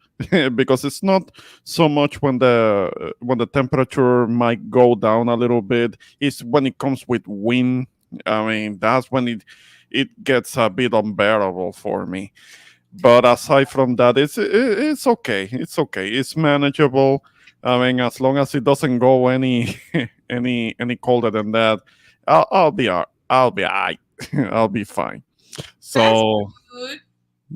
because it's not so much when the temperature might go down a little bit. It's when it comes with wind. I mean, that's when it gets a bit unbearable for me. But aside from that, it's okay. It's okay. It's manageable. I mean, as long as it doesn't go any any colder than that, I'll be all right. I'll be fine. So good.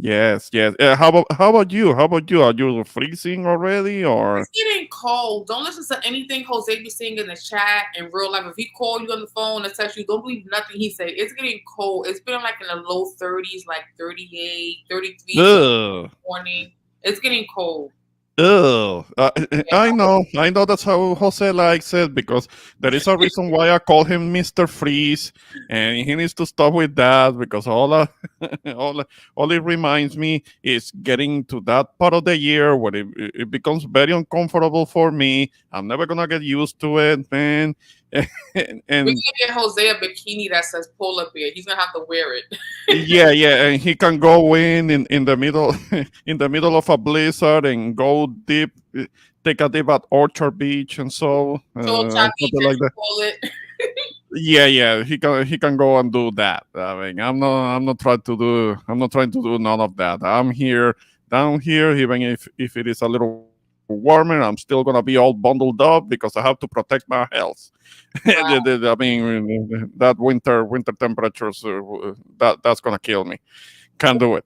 yes. How about you? How about you? Are you freezing already, or? It's getting cold. Don't listen to anything Jose be saying in the chat in real life. If he call you on the phone and text you, don't believe nothing he say. It's getting cold. It's been like in the low 30s, like 38, 33 in the morning. It's getting cold. I know. That's how Jose likes it because there is a reason why I call him Mr. Freeze, and he needs to stop with that because all it reminds me is getting to that part of the year where it becomes very uncomfortable for me. I'm never gonna get used to it, man. And we're gonna get Jose a bikini that says polar bear. He's gonna have to wear it. yeah, and he can go in the middle in the middle of a blizzard and go deep, take a dip at Orchard Beach and something like that. Yeah, he can go and do that. I mean, I'm not trying to do none of that. I'm here down here, even if it is a little warmer, I'm still gonna be all bundled up because I have to protect my health. Wow. I mean, that winter temperatures that's gonna kill me. Can't do it.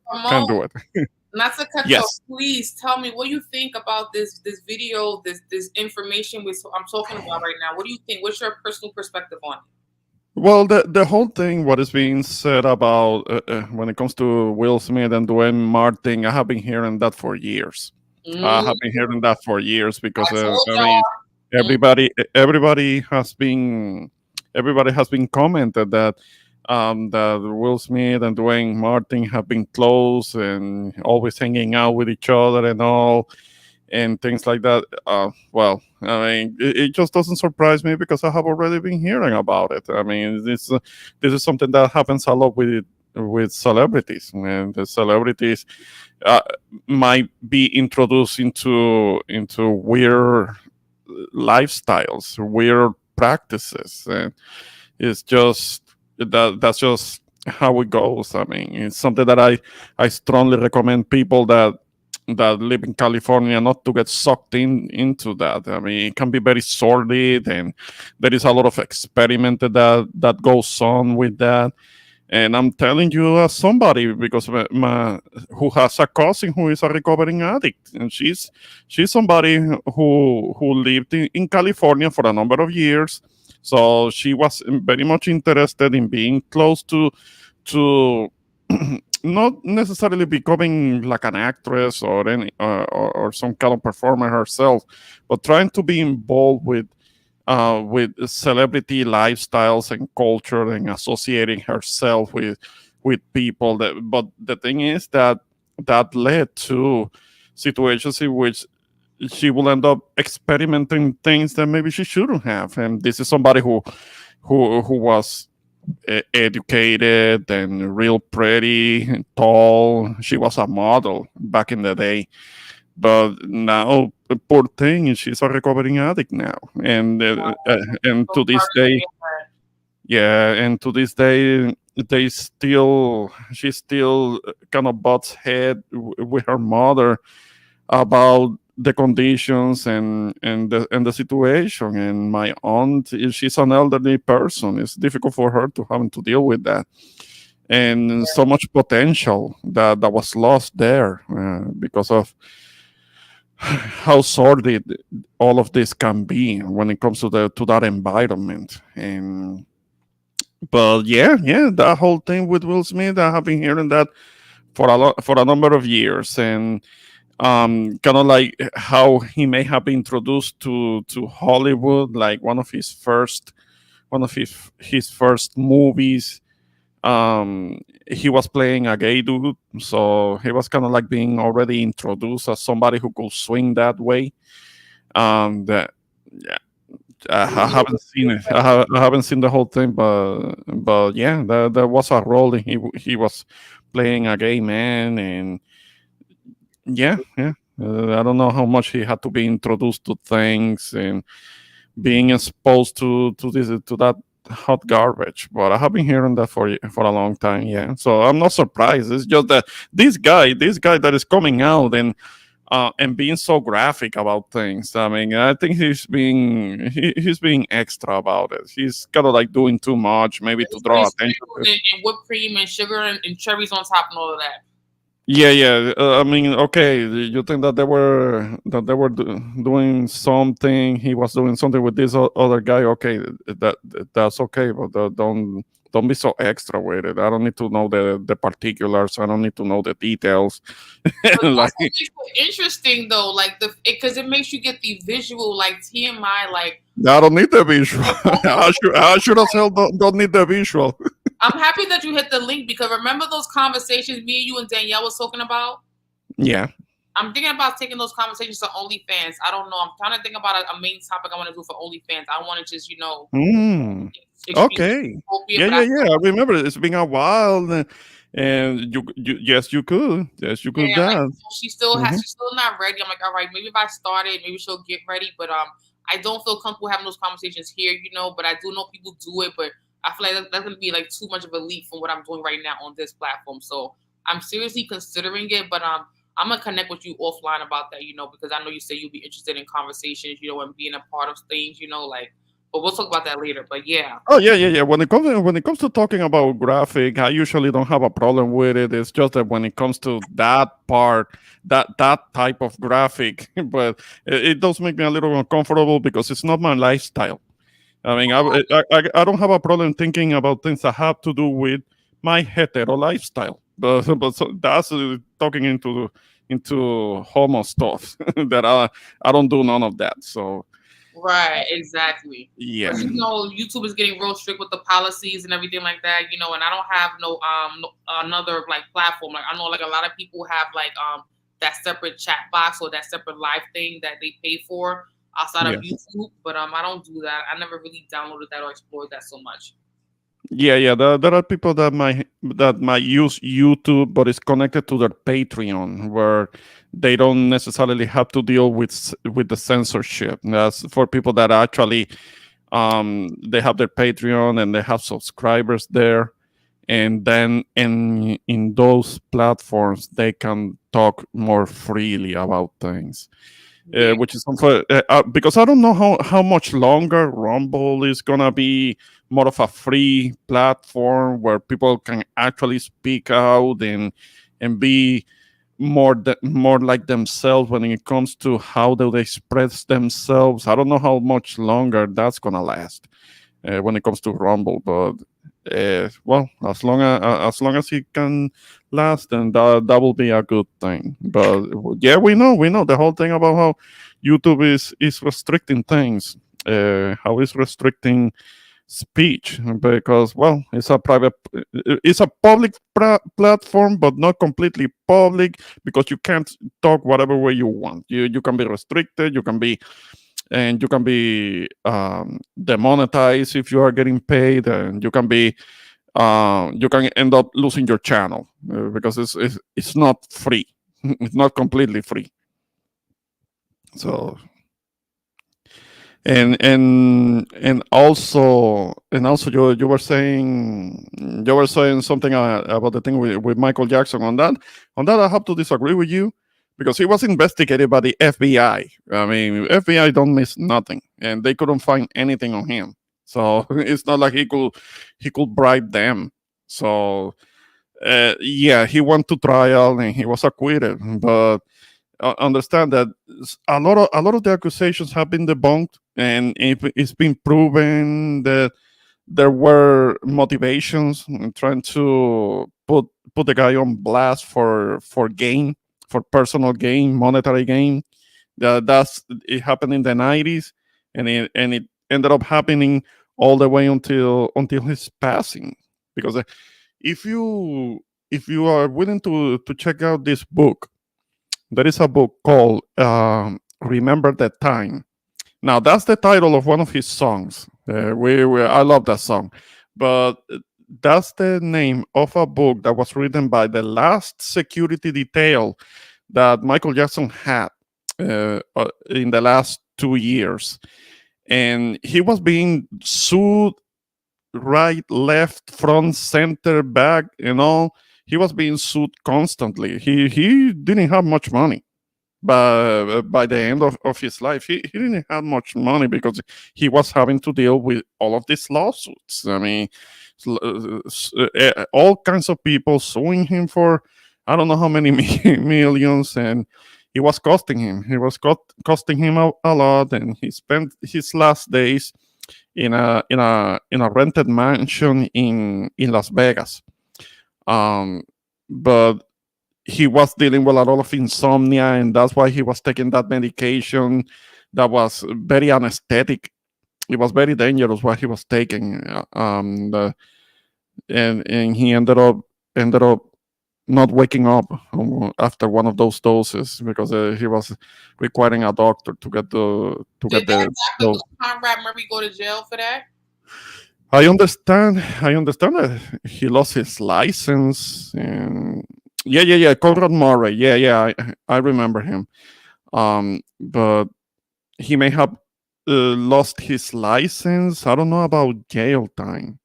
Not to cut you off, Yes. please tell me what you think about this video, this information I'm talking about right now. What do you think? What's your personal perspective on it? Well, the whole thing, what is being said about when it comes to Will Smith and Dwayne Martin, I have been hearing that for years. I have been hearing that for years because I told I mean, y'all. everybody has been commented that that Will Smith and Dwayne Martin have been close and always hanging out with each other and all and things like that. Well, I mean, it just doesn't surprise me because I have already been hearing about it. I mean, this is something that happens a lot with celebrities, and the celebrities uh, might be introduced into weird lifestyles, weird practices, and it's just that's just how it goes. I mean, it's something that I strongly recommend people that live in California not to get sucked into that. I mean, it can be very sordid, and there is a lot of experiment that goes on with that. And I'm telling you, as somebody, because who has a cousin who is a recovering addict, and she's somebody who lived in California for a number of years. So she was very much interested in being close to not necessarily becoming like an actress or any or some kind of performer herself, but trying to be involved with celebrity lifestyles and culture and associating herself with people. But the thing is that led to situations in which she will end up experimenting things that maybe she shouldn't have. And this is somebody who was educated and real pretty and tall. She was a model back in the day, but now, poor thing, she's a recovering addict now, and to this day, yeah, and to this day, she still kind of butts head with her mother about the conditions and the situation. And my aunt, she's an elderly person. It's difficult for her to having to deal with that, and so much potential that was lost there because of how sordid all of this can be when it comes to that environment. And but yeah, that whole thing with Will Smith, I have been hearing that for a number of years. And kind of like how he may have been introduced to Hollywood, like one of his first movies. He was playing a gay dude, so he was kind of like being already introduced as somebody who could swing that way. That yeah, I haven't seen it. I haven't seen the whole thing, but yeah, there was a role. He was playing a gay man, and yeah. I don't know how much he had to be introduced to things and being exposed to that hot garbage. But I have been hearing that for a long time. Yeah, so I'm not surprised. It's just that this guy that is coming out and being so graphic about things. I mean, I think he's being extra about it. He's kind of like doing too much, maybe to draw attention. And whipped cream and sugar and cherries on top and all of that. Yeah. I mean, okay. You think that they were doing something? He was doing something with this other guy. Okay, that's okay, but don't be so extra with it. I don't need to know the particulars. I don't need to know the details. Like, it's interesting though, like because it makes you get the visual, like TMI. Like I don't need the visual. I should as hell don't need the visual. I'm happy that you hit the link because remember those conversations me and you and Danielle was talking about? Yeah. I'm thinking about taking those conversations to OnlyFans. I don't know. I'm trying to think about a main topic I want to do for OnlyFans. I want to just, okay. Yeah. I remember it's been a while, and you yes, you could. Yes, you could. Yeah, like, she's still not ready. I'm like, all right, maybe if I started, maybe she'll get ready. But I don't feel comfortable having those conversations here, but I do know people do it, but I feel like that's going to be like too much of a leap from what I'm doing right now on this platform. So I'm seriously considering it, but I'm going to connect with you offline about that, because I know you say you'll be interested in conversations, and being a part of things, like But we'll talk about that later. But yeah. Oh yeah. When it comes to talking about graphic, I usually don't have a problem with it. It's just that when it comes to that part, that type of graphic, but it does make me a little uncomfortable because it's not my lifestyle. I mean, I don't have a problem thinking about things that have to do with my hetero lifestyle, but so that's talking into homo stuff that I don't do none of that. So Right, exactly. yeah, But YouTube is getting real strict with the policies and everything like that. And I don't have no another like platform. Like I know like a lot of people have like that separate chat box or that separate live thing that they pay for outside of yes. YouTube. But I don't do that. I never really downloaded that or explored that so much. Yeah. There are people that might use YouTube, but it's connected to their Patreon, where they don't necessarily have to deal with the censorship. That's for people that actually they have their Patreon and they have subscribers there, and then in those platforms they can talk more freely about things. Yeah. Which is because I don't know how much longer Rumble is gonna be more of a free platform where people can actually speak out and be more like themselves when it comes to how do they express themselves. I don't know how much longer that's gonna last when it comes to Rumble, but well, as long as it can last, then that will be a good thing. But yeah, we know the whole thing about how YouTube is restricting things, how it's restricting speech because well, it's a public platform, but not completely public because you can't talk whatever way you want. You can be restricted, you can be demonetized if you are getting paid, and you can end up losing your channel because it's not free. It's not completely free. So and also you were saying something about the thing with Michael Jackson. On that I have to disagree with you because he was investigated by the FBI. I mean, FBI don't miss nothing, and they couldn't find anything on him. So it's not like he could bribe them. So yeah, he went to trial and he was acquitted, but understand that a lot of the accusations have been debunked, and it's been proven that there were motivations in trying to put the guy on blast for gain, for personal gain, monetary gain. That's it happened in the 90s, and it ended up happening all the way until his passing. Because if you if you are willing to check out this book, there is a book called "Remember That Time." Now, that's the title of one of his songs. I love that song, but that's the name of a book that was written by the last security detail that Michael Jackson had in the last 2 years, and he was being sued right, left, front, center, back, and all. He was being sued constantly. He didn't have much money, but by the end of his life, he didn't have much money because he was having to deal with all of these lawsuits. I mean, all kinds of people suing him for I don't know how many millions, and it was costing him. It was costing him a lot, and he spent his last days in a rented mansion in Las Vegas. But he was dealing with a lot of insomnia, and that's why he was taking that medication that was very anesthetic. It was very dangerous what he was taking, and he ended up not waking up after one of those doses because he was requiring a doctor to get Did that dose. Conrad Murray go to jail for that? I understand that he lost his license, and yeah. Conrad Murray. Yeah. I remember him. But he may have lost his license. I don't know about jail time.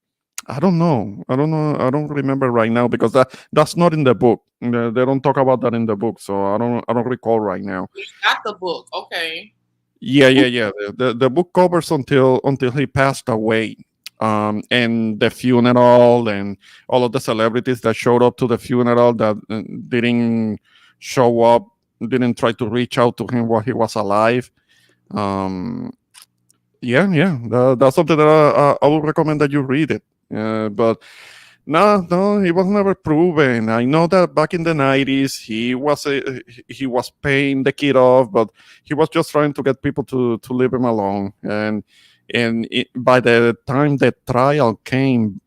I don't know. I don't remember right now because that's not in the book. They don't talk about that in the book, so I don't recall right now. You got the book, okay. Yeah. The book covers until he passed away, and the funeral and all of the celebrities that showed up to the funeral that didn't show up, didn't try to reach out to him while he was alive. Um, yeah, that's something that I would recommend that you read it. But no, he was never proven. I know that back in the 90s, he was paying the kid off, but he was just trying to get people to leave him alone. By the time the trial came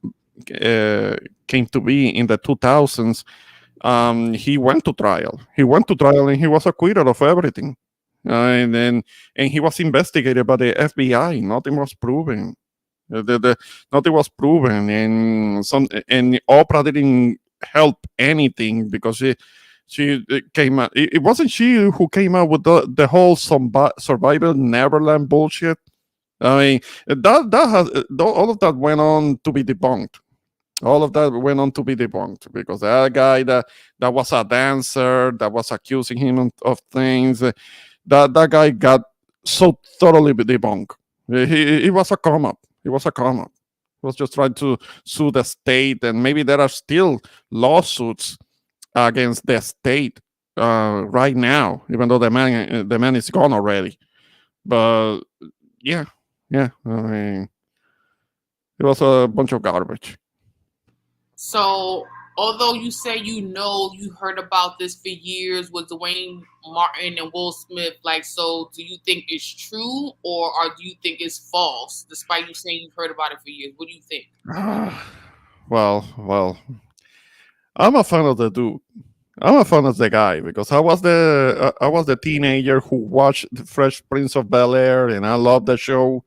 to be in the 2000s, he went to trial. He went to trial and he was acquitted of everything. And he was investigated by the FBI. Nothing was proven. Nothing was proven, and Oprah didn't help anything because she came out. It wasn't she who came out with the whole Survivor Neverland bullshit. I mean, that has all of that went on to be debunked. All of that went on to be debunked because that guy that was a dancer that was accusing him of things, that guy got so thoroughly debunked. He was a come up. He was a come up. He was just trying to sue the state, and maybe there are still lawsuits against the state right now, even though the man is gone already. But yeah. I mean, it was a bunch of garbage. So, although you say you heard about this for years with Dwayne Martin and Will Smith, like, so do you think it's true or do you think it's false, despite you saying you've heard about it for years? What do you think? Well, I'm a fan of the dude. I'm a fan of the guy because I was the teenager who watched The Fresh Prince of Bel-Air, and I love the show.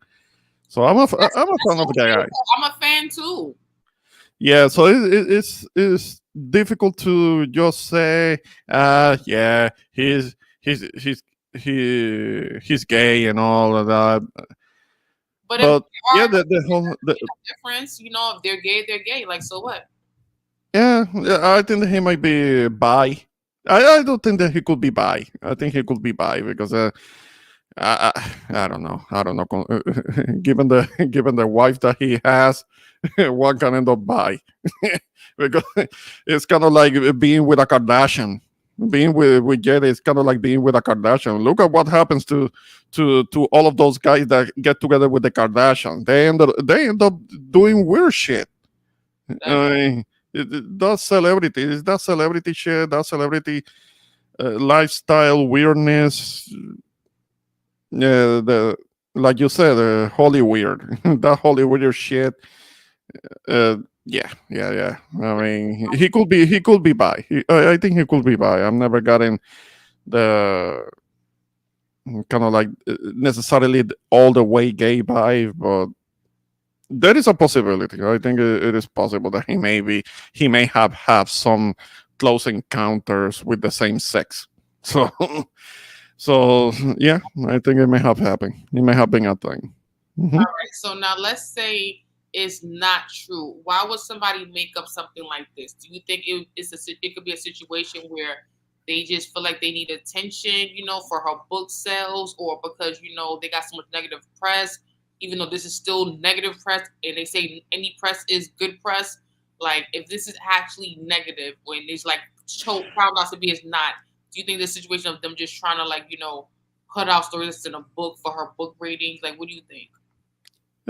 So I'm a fan of the guy. I'm a fan too. Yeah, so it's difficult to just say, yeah, he's gay and all of that. But yeah, the whole difference, if they're gay, they're gay. Like, so what? Yeah, I think that he might be bi. I don't think that he could be bi. I think he could be bi because I don't know. Given the wife that he has, one can end up bi because it's kind of like being with a Kardashian. Being with Jada is kind of like being with a Kardashian. Look at what happens to all of those guys that get together with the Kardashians. They end up doing weird shit. That celebrity shit, that celebrity lifestyle weirdness. Like you said, HOLLYWEIRD, that HOLLYWEIRD shit. Yeah. I mean, he could be bi. I think he could be bi. I've never gotten the kind of like necessarily all the way gay bi, but there is a possibility. I think it is possible that he may have some close encounters with the same sex. So yeah, I think it may have happened. It may have been a thing. Mm-hmm. All right. So now let's say it's not true. Why would somebody make up something like this? Do you think it could be a situation where they just feel like they need attention, for her book sales, or because they got so much negative press? Even though this is still negative press, and they say any press is good press, like if this is actually negative, when it's like proud out to be, it's not. Do you think the situation of them just trying to cut out stories in a book for her book ratings? Like, what do you think?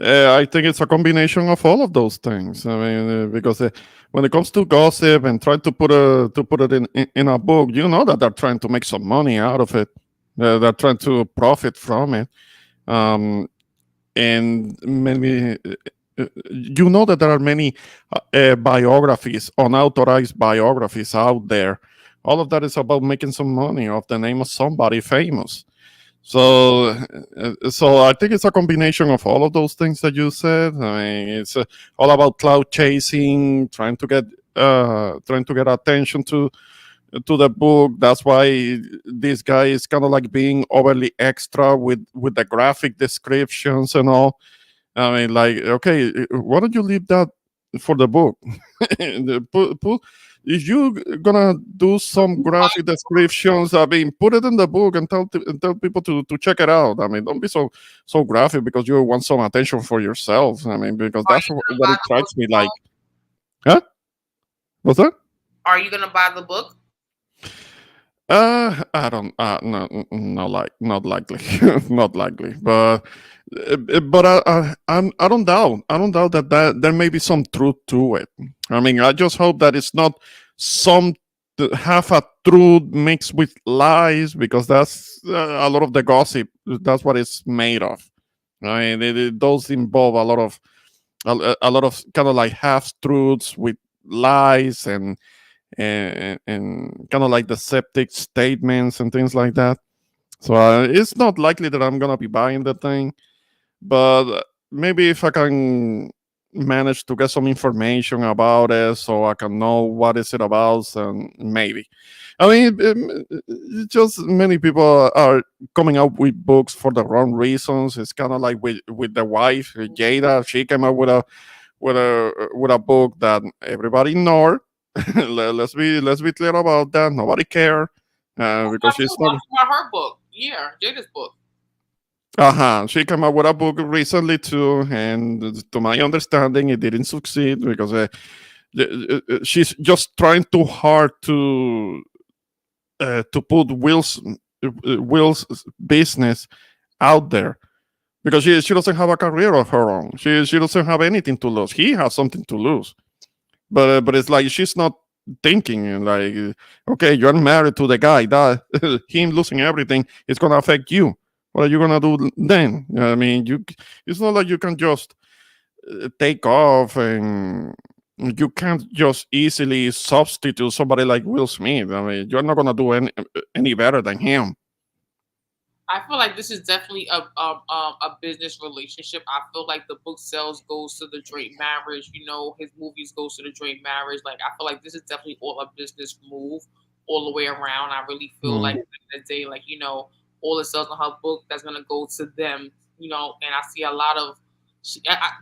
I think it's a combination of all of those things. I mean, because when it comes to gossip and trying to put it in a book, that they're trying to make some money out of it. They're trying to profit from it. And maybe that there are many biographies, unauthorized biographies out there. All of that is about making some money off the name of somebody famous. So I think it's a combination of all of those things that you said. I mean, it's all about cloud chasing, trying to get attention to the book. That's why this guy is kind of like being overly extra with the graphic descriptions and all. I mean, like, okay, why don't you leave that for the book? if you gonna do some graphic descriptions, I mean, put it in the book and tell people to check it out. I mean, don't be so graphic because you want some attention for yourself. I mean, because Are that's you gonna what buy it the book? strikes me like. Huh? What's that? Are you gonna buy the book? I don't. No, not likely, not likely. But I don't doubt. I don't doubt that there may be some truth to it. I mean, I just hope that it's not some half a truth mixed with lies, because that's a lot of the gossip. That's what it's made of. I mean, it does involve a lot of kind of like half truths with lies and kind of like deceptive statements and things like that. So it's not likely that I'm gonna be buying the thing, but maybe if I can manage to get some information about it, so I can know what is it about, and maybe. I mean, just many people are coming out with books for the wrong reasons. It's kind of like with the wife Jada. She came out with a book that everybody ignored. Let's be clear about that. Nobody cared because she's not. About her book. Yeah, Jada's book. She came out with a book recently too, and to my understanding, it didn't succeed because she's just trying too hard to put Will's business out there, because she doesn't have a career of her own. She doesn't have anything to lose. He has something to lose, but it's like she's not thinking like, okay, you're married to the guy that him losing everything is gonna affect you. What are you gonna do then? I mean, it's not like you can just take off, and you can't just easily substitute somebody like Will Smith. I mean, you're not gonna do any better than him. I feel like this is definitely a business relationship. I feel like the book sales goes to the joint marriage. You know, his movies goes to the joint marriage. Like, I feel like this is definitely all a business move all the way around. I really feel like at the end of the day, like, you know, all the sales on her book, that's gonna go to them. You know, and I see a lot of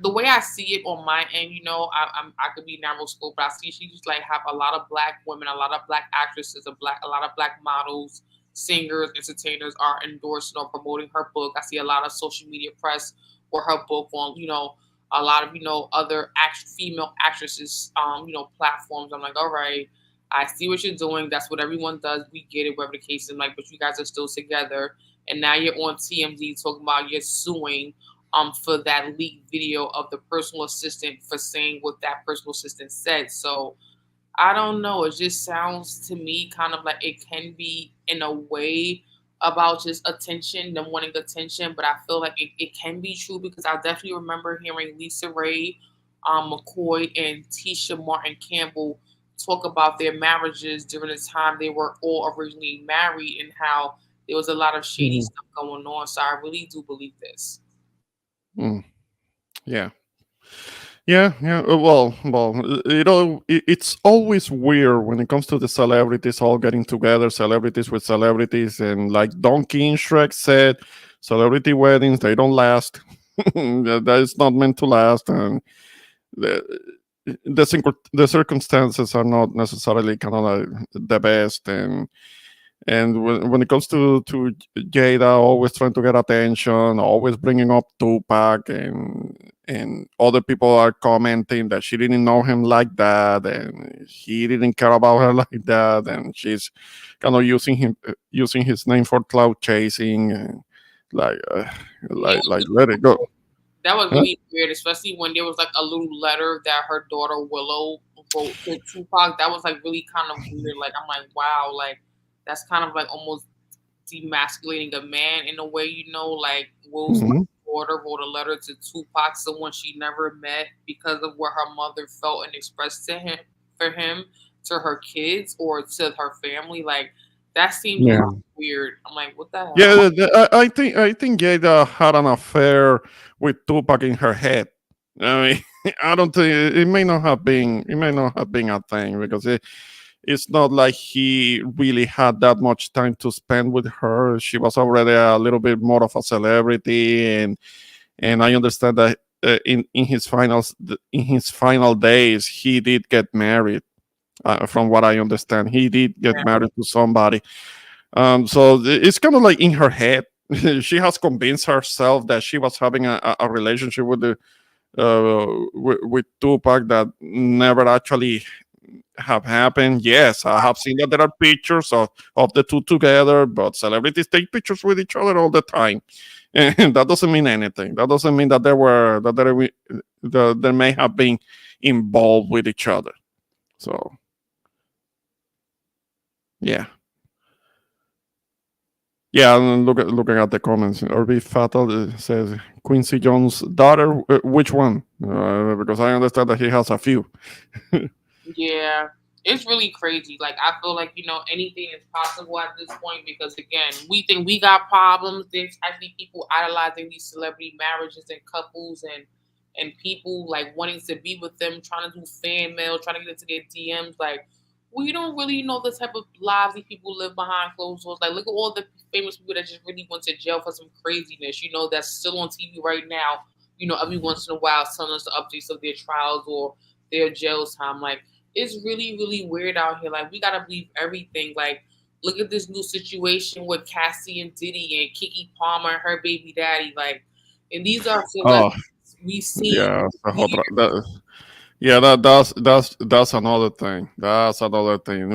the way I see it on my end. You know, I could be narrow scope, but I see she just like have a lot of black women, a lot of black actresses, a lot of black models, singers, entertainers are endorsing or promoting her book. I see a lot of social media press for her book on, you know, a lot of, you know, other female actresses, you know, platforms. I'm like, all right, I see what you're doing. That's what everyone does. We get it, whatever the case is. Like, but you guys are still together. And now you're on TMZ talking about you're suing for that leaked video of the personal assistant for saying what that personal assistant said. So I don't know. It just sounds to me kind of like it can be in a way about just attention, them wanting attention, but I feel like it can be true because I definitely remember hearing Lisa Ray, McCoy, and Tisha Martin Campbell talk about their marriages during the time they were all originally married and how there was a lot of shady stuff going on. So I really do believe this. Yeah. Yeah. Well, it's always weird when it comes to the celebrities all getting together, celebrities with celebrities, and like Donkey in Shrek said, celebrity weddings, they don't last. That is not meant to last, and the circumstances are not necessarily kind of like the best, and when it comes to Jada, always trying to get attention, always bringing up Tupac, and other people are commenting that she didn't know him like that, and he didn't care about her like that, and she's kind of using his name for cloud chasing, and like let it go. That was really weird, especially when there was like a little letter that her daughter Willow wrote to Tupac. That was like really kind of weird. Like, I'm like, wow, like that's kind of like almost demasculating a man in a way, you know, like Will's daughter wrote a letter to Tupac, someone she never met, because of what her mother felt and expressed to him for him to her kids or to her family. Like, that seems weird. I'm like, what the hell? Yeah, I think Jada had an affair with Tupac in her head. I mean, I don't think it may not have been a thing, because it's not like he really had that much time to spend with her. She was already a little bit more of a celebrity, and I understand that in his final days he did get married. From what I understand, he did get married to somebody. So it's kind of like in her head. She has convinced herself that she was having a relationship with the with Tupac that never actually have happened. Yes, I have seen that there are pictures of the two together, but celebrities take pictures with each other all the time, and that doesn't mean anything. That doesn't mean that they may have been involved with each other. So yeah. Yeah, and looking at the comments, RB Fatal says Quincy Jones' daughter. Which one? Because I understand that he has a few. Yeah, it's really crazy. Like I feel like anything is possible at this point because again, we think we got problems. There's actually people idolizing these celebrity marriages and couples and people like wanting to be with them, trying to do fan mail, trying to get into their DMs. Like we don't really know the type of lives these people live behind closed doors. Like look at all the famous people that just really went to jail for some craziness. That's still on TV right now. Every once in a while telling us the updates of their trials or their jail time. Like it's really, really weird out here. Like we gotta believe everything. Like look at this new situation with Cassie and Diddy and Kiki Palmer and her baby daddy. Like, and these are Oh, celebrities we see. yeah, yeah, that's another thing. That's another thing.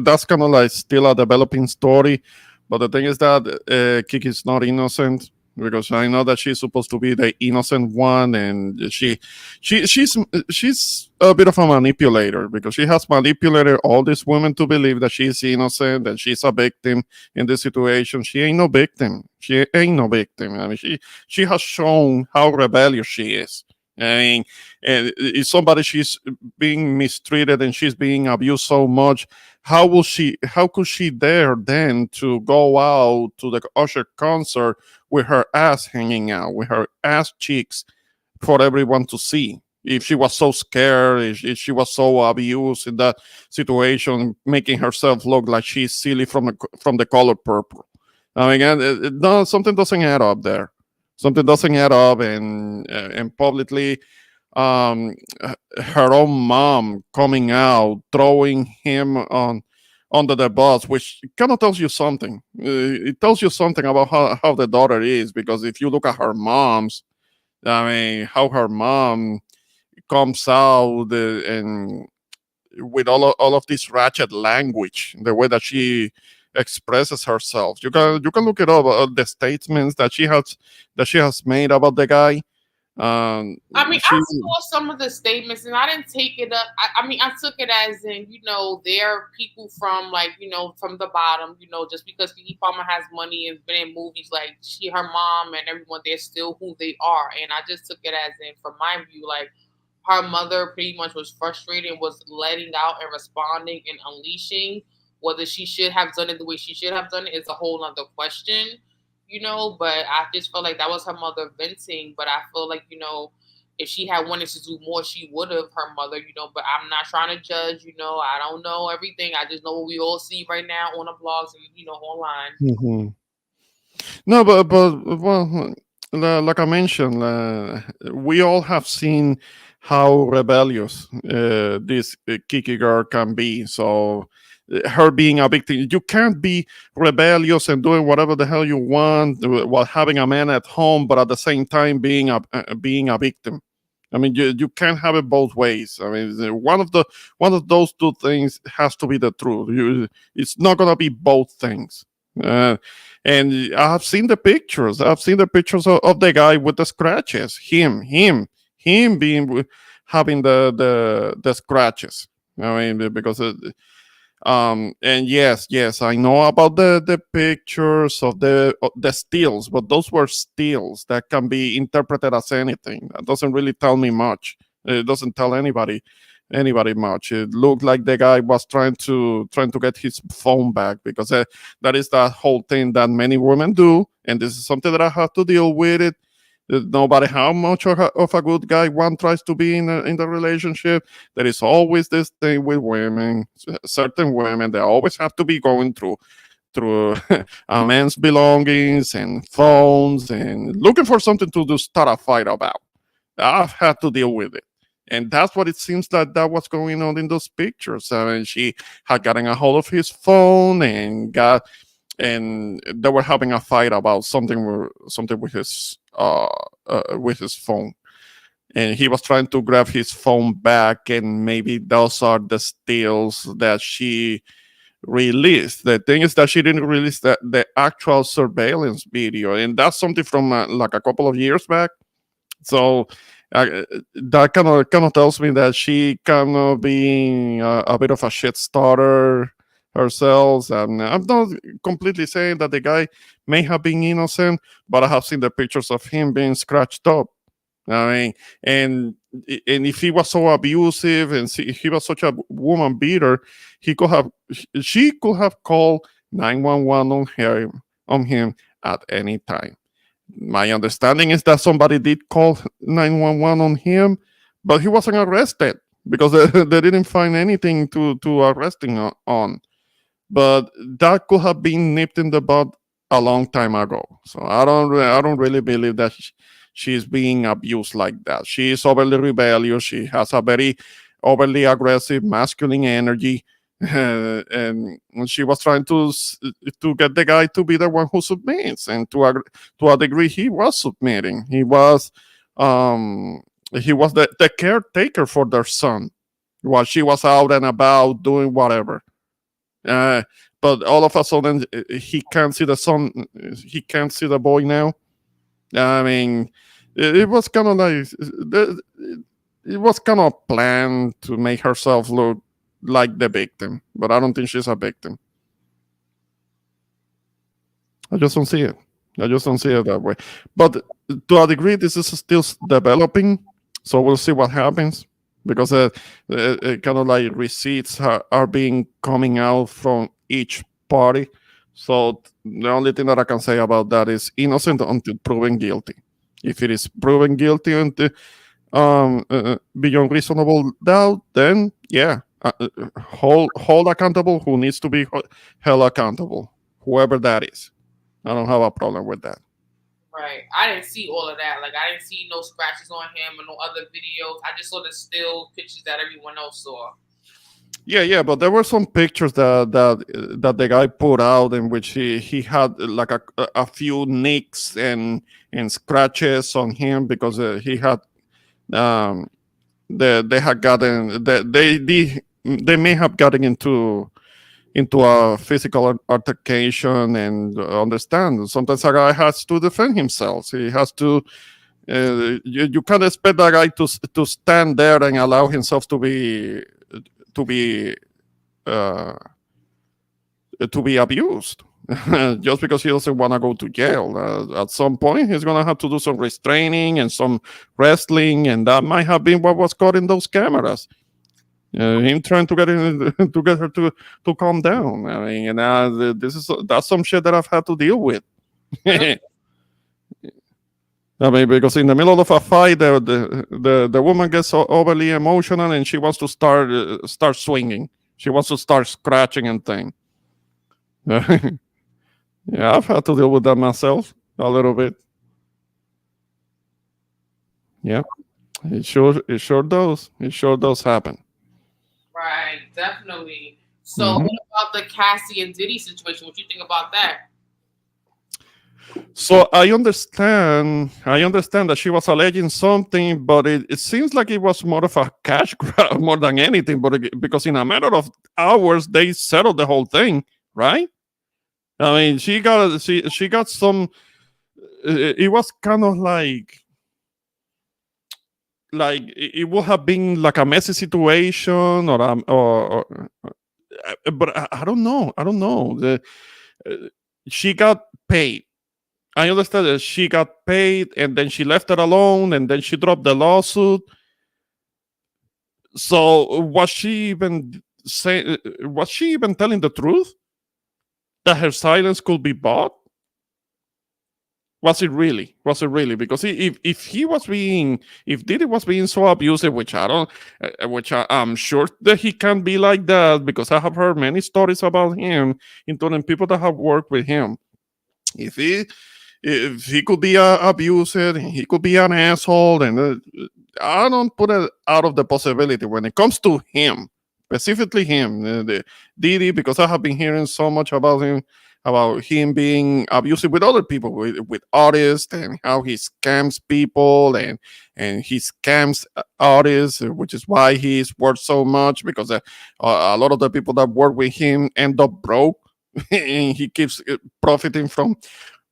That's kind of like still a developing story, but the thing is that Kiki's not innocent because I know that she's supposed to be the innocent one, and she's a bit of a manipulator because she has manipulated all these women to believe that she's innocent and she's a victim in this situation. She ain't no victim. She ain't no victim. I mean, she has shown how rebellious she is. I mean, and if somebody she's being mistreated and she's being abused so much, how could she dare then to go out to the Usher concert with her ass hanging out, with her ass cheeks for everyone to see? If she was so scared, if she was so abused in that situation, making herself look like she's silly from the color purple. I mean, no, something doesn't add up there. Something doesn't add up, and publicly, um, her own mom coming out, throwing him on under the bus, which kind of tells you something. It tells you something about how the daughter is, because if you look at her mom's, I mean, how her mom comes out and with all of this ratchet language, the way that she expresses herself. You can look it up, the statements that she has made about the guy. I mean, She I saw some of the statements and I didn't take it up. I mean, I took it as in, they're people from like, from the bottom, just because Keke Palmer has money and been in movies, like her mom and everyone, they're still who they are. And I just took it as in, from my view, like her mother pretty much was frustrated and was letting out and responding and unleashing. Whether she should have done it the way she should have done it is a whole other question, but I just felt like that was her mother venting. But I feel like, if she had wanted to do more, she would have, her mother, but I'm not trying to judge, I don't know everything. I just know what we all see right now on the blogs and, online. Mhm. No, but well, like I mentioned, we all have seen how rebellious this Kiki girl can be. So her being a victim, you can't be rebellious and doing whatever the hell you want while having a man at home, but at the same time being a victim. I mean, you can't have it both ways. I mean, one of those two things has to be the truth. It's not gonna be both things. Uh, and I've seen the pictures. I've seen the pictures of the guy with the scratches. Him being having the scratches. I mean, because and yes, I know about the pictures of the stills, but those were stills that can be interpreted as anything. That doesn't really tell me much. It doesn't tell anybody much. It looked like the guy was trying to get his phone back, because that is that whole thing that many women do, and this is something that I have to deal with. It no matter how much of a good guy one tries to be in the relationship, there is always this thing with women. Certain women, they always have to be going through a man's belongings and phones and looking for something to start a fight about. I've had to deal with it. And that's what it seems like that was going on in those pictures. I mean, she had gotten a hold of his phone and they were having a fight about something with his phone, and he was trying to grab his phone back, and maybe those are the stills that she released. The thing is that she didn't release the actual surveillance video, and that's something from like a couple of years back. So that kind of tells me that she kind of being a bit of a shit starter herself. And I'm not completely saying that the guy may have been innocent, but I have seen the pictures of him being scratched up. I mean, and if he was so abusive and he was such a woman beater, she could have called 911 on him at any time. My understanding is that somebody did call 911 on him, but he wasn't arrested because they didn't find anything to arrest him on. But that could have been nipped in the bud a long time ago. So I don't really believe that she's being abused like that. She is overly rebellious. She has a very overly aggressive masculine energy. And she was trying to get the guy to be the one who submits, and to a degree he was submitting. He was the caretaker for their son while she was out and about doing whatever. But all of a sudden he can't see the son. He can't see the boy now. I mean, it was kind of like it was kind of planned to make herself look like the victim, but I don't think she's a victim. I just don't see it. I just don't see it that way. But to a degree, this is still developing, so we'll see what happens, because kind of like receipts are being coming out from each party. So the only thing that I can say about that is innocent until proven guilty. If it is proven guilty until beyond reasonable doubt, then yeah. Hold accountable who needs to be held accountable, whoever that is. I don't have a problem with that. Right. I didn't see all of that. Like, I didn't see no scratches on him or no other videos. I just saw the still pictures that everyone else saw. Yeah, but there were some pictures that the guy put out in which he had like a few nicks and scratches on him because he had they had gotten they may have gotten into a physical altercation, and understand sometimes a guy has to defend himself. He has to. You can't expect that guy to stand there and allow himself to be abused just because he doesn't want to go to jail. At some point, he's going to have to do some restraining and some wrestling, and that might have been what was caught in those cameras. Him trying to get her to calm down. I mean, and that's some shit that I've had to deal with. I mean, because in the middle of a fight, the woman gets overly emotional and she wants to start swinging. She wants to start scratching and thing. Yeah, I've had to deal with that myself a little bit. Yeah, it sure does. It sure does happen. Right, definitely. So, what about the Cassie and Diddy situation? What do you think about that? So I understand that she was alleging something, but it seems like it was more of a cash grab more than anything. But because in a matter of hours they settled the whole thing, right? I mean, she got some. It was kind of like it would have been like a messy situation, or but I don't know. She got paid. I understand that she got paid, and then she left it alone, and then she dropped the lawsuit. So was she even telling the truth? That her silence could be bought? Was it really? Because if Diddy was being so abusive, which I'm sure that he can be like that, because I have heard many stories about him, including people that have worked with him. If if he could be abusive, he could be an asshole, and I don't put it out of the possibility when it comes to him, specifically him, the Didi, because I have been hearing so much about him being abusive with other people, with artists, and how he scams people, and he scams artists, which is why he's worth so much, because a lot of the people that work with him end up broke, and he keeps profiting from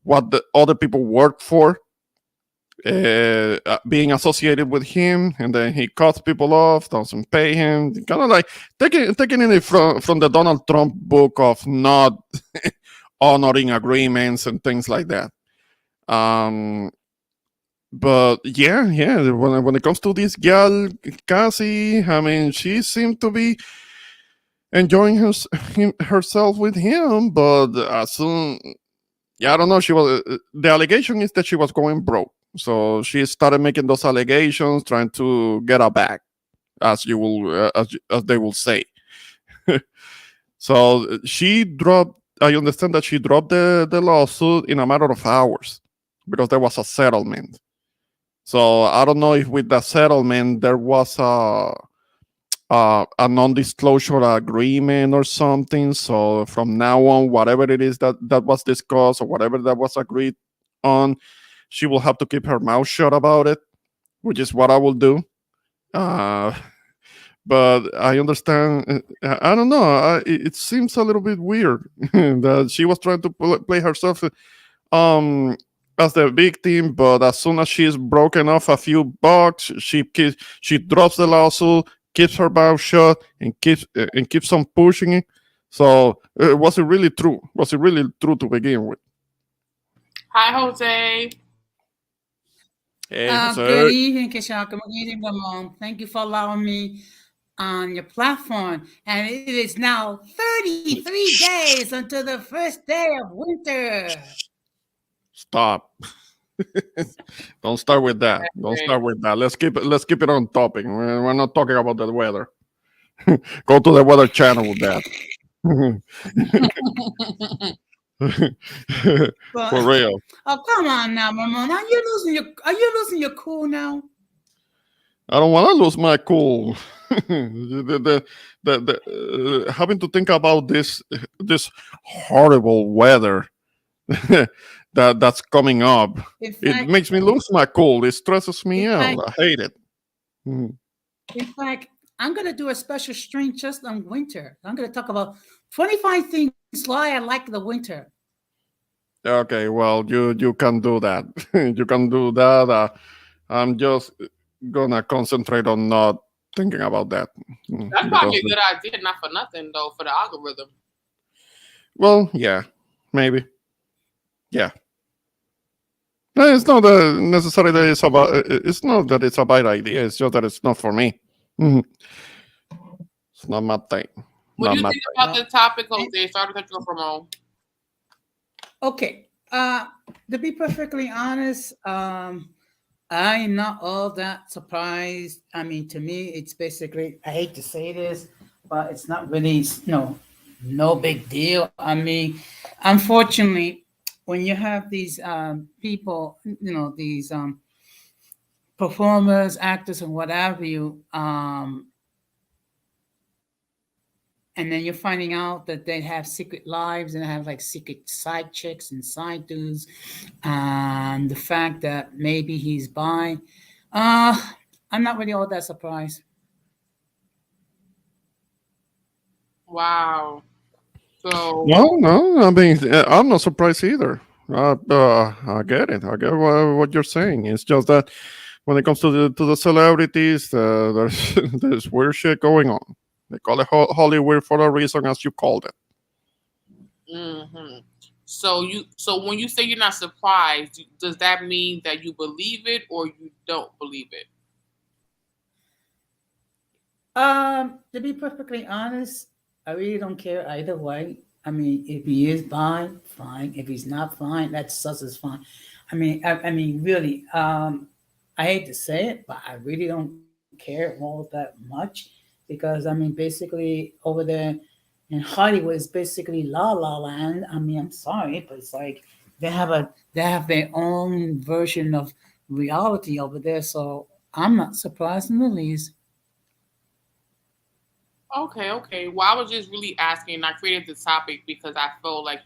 what the other people work for, being associated with him, and then he cuts people off, doesn't pay him, kind of like taking it from the Donald Trump book of not honoring agreements and things like that. But yeah, when it comes to this girl, Cassie, I mean, she seemed to be enjoying herself with him, but as soon, yeah, I don't know, she was, the allegation is that she was going broke. So she started making those allegations, trying to get her back, as you will, as they will say. So she dropped. I understand that she dropped the lawsuit in a matter of hours because there was a settlement. So I don't know if with the settlement there was a non-disclosure agreement or something. So from now on, whatever it is that was discussed or whatever that was agreed on, she will have to keep her mouth shut about it, which is what I will do. But I understand. I don't know. It seems a little bit weird that she was trying to play herself as the victim, but as soon as she's broken off a few bucks, she drops the lawsuit, keeps her mouth shut, and keeps on pushing it. So was it really true? Was it really true to begin with? Hi, Jose. Hey, good evening, Kishaka. Good evening, Ramon. Thank you for allowing me on your platform. And it is now 33 days until the first day of winter. Stop. Don't start with that. Don't start with that. Let's keep it on topic. We're not talking about the weather. Go to the Weather Channel with that. For real. Oh, come on now, Ramon. Are you losing your cool now? I don't want to lose my cool. Having to think about this horrible weather that's coming up, it makes me lose my cool. It stresses me out. I hate it. In fact, I'm going to do a special stream just on winter. I'm going to talk about 25 things why I like the winter. Okay, well, you can do that. You can do that. I'm just gonna concentrate on not thinking about that. That's probably a good idea, not for nothing though, for the algorithm. Well, yeah, maybe. Yeah. No, it's not necessarily that it's about. It's not that it's a bad idea. It's just that it's not for me. It's not my thing. What do you think about the topic, Jose? Sorry to cut you off, Ramon. Okay. To be perfectly honest, I'm not all that surprised. I mean, to me, it's basically, I hate to say this, but it's not really, no big deal. I mean, unfortunately, when you have these people, these performers, actors, and whatever you, and then you're finding out that they have secret lives and have like secret side chicks and side dudes. And the fact that maybe he's bi, I'm not really all that surprised. Wow. So no. I mean, I'm not surprised either. I get it. I get what you're saying. It's just that when it comes to the celebrities, there's weird shit going on. They call it HOLLYWEIRD for a reason, as you called it. Mm-hmm. So when you say you're not surprised, does that mean that you believe it or you don't believe it? To be perfectly honest, I really don't care either way. I mean, if he is fine, fine. If he's not fine, that's us is fine. I mean, really. I hate to say it, but I really don't care all that much. Because, I mean, basically over there in Hollywood, it's basically La La Land. I mean, I'm sorry, but it's like they have their own version of reality over there. So I'm not surprised in the least. Okay. Well, I was just really asking. I created the topic because I felt like,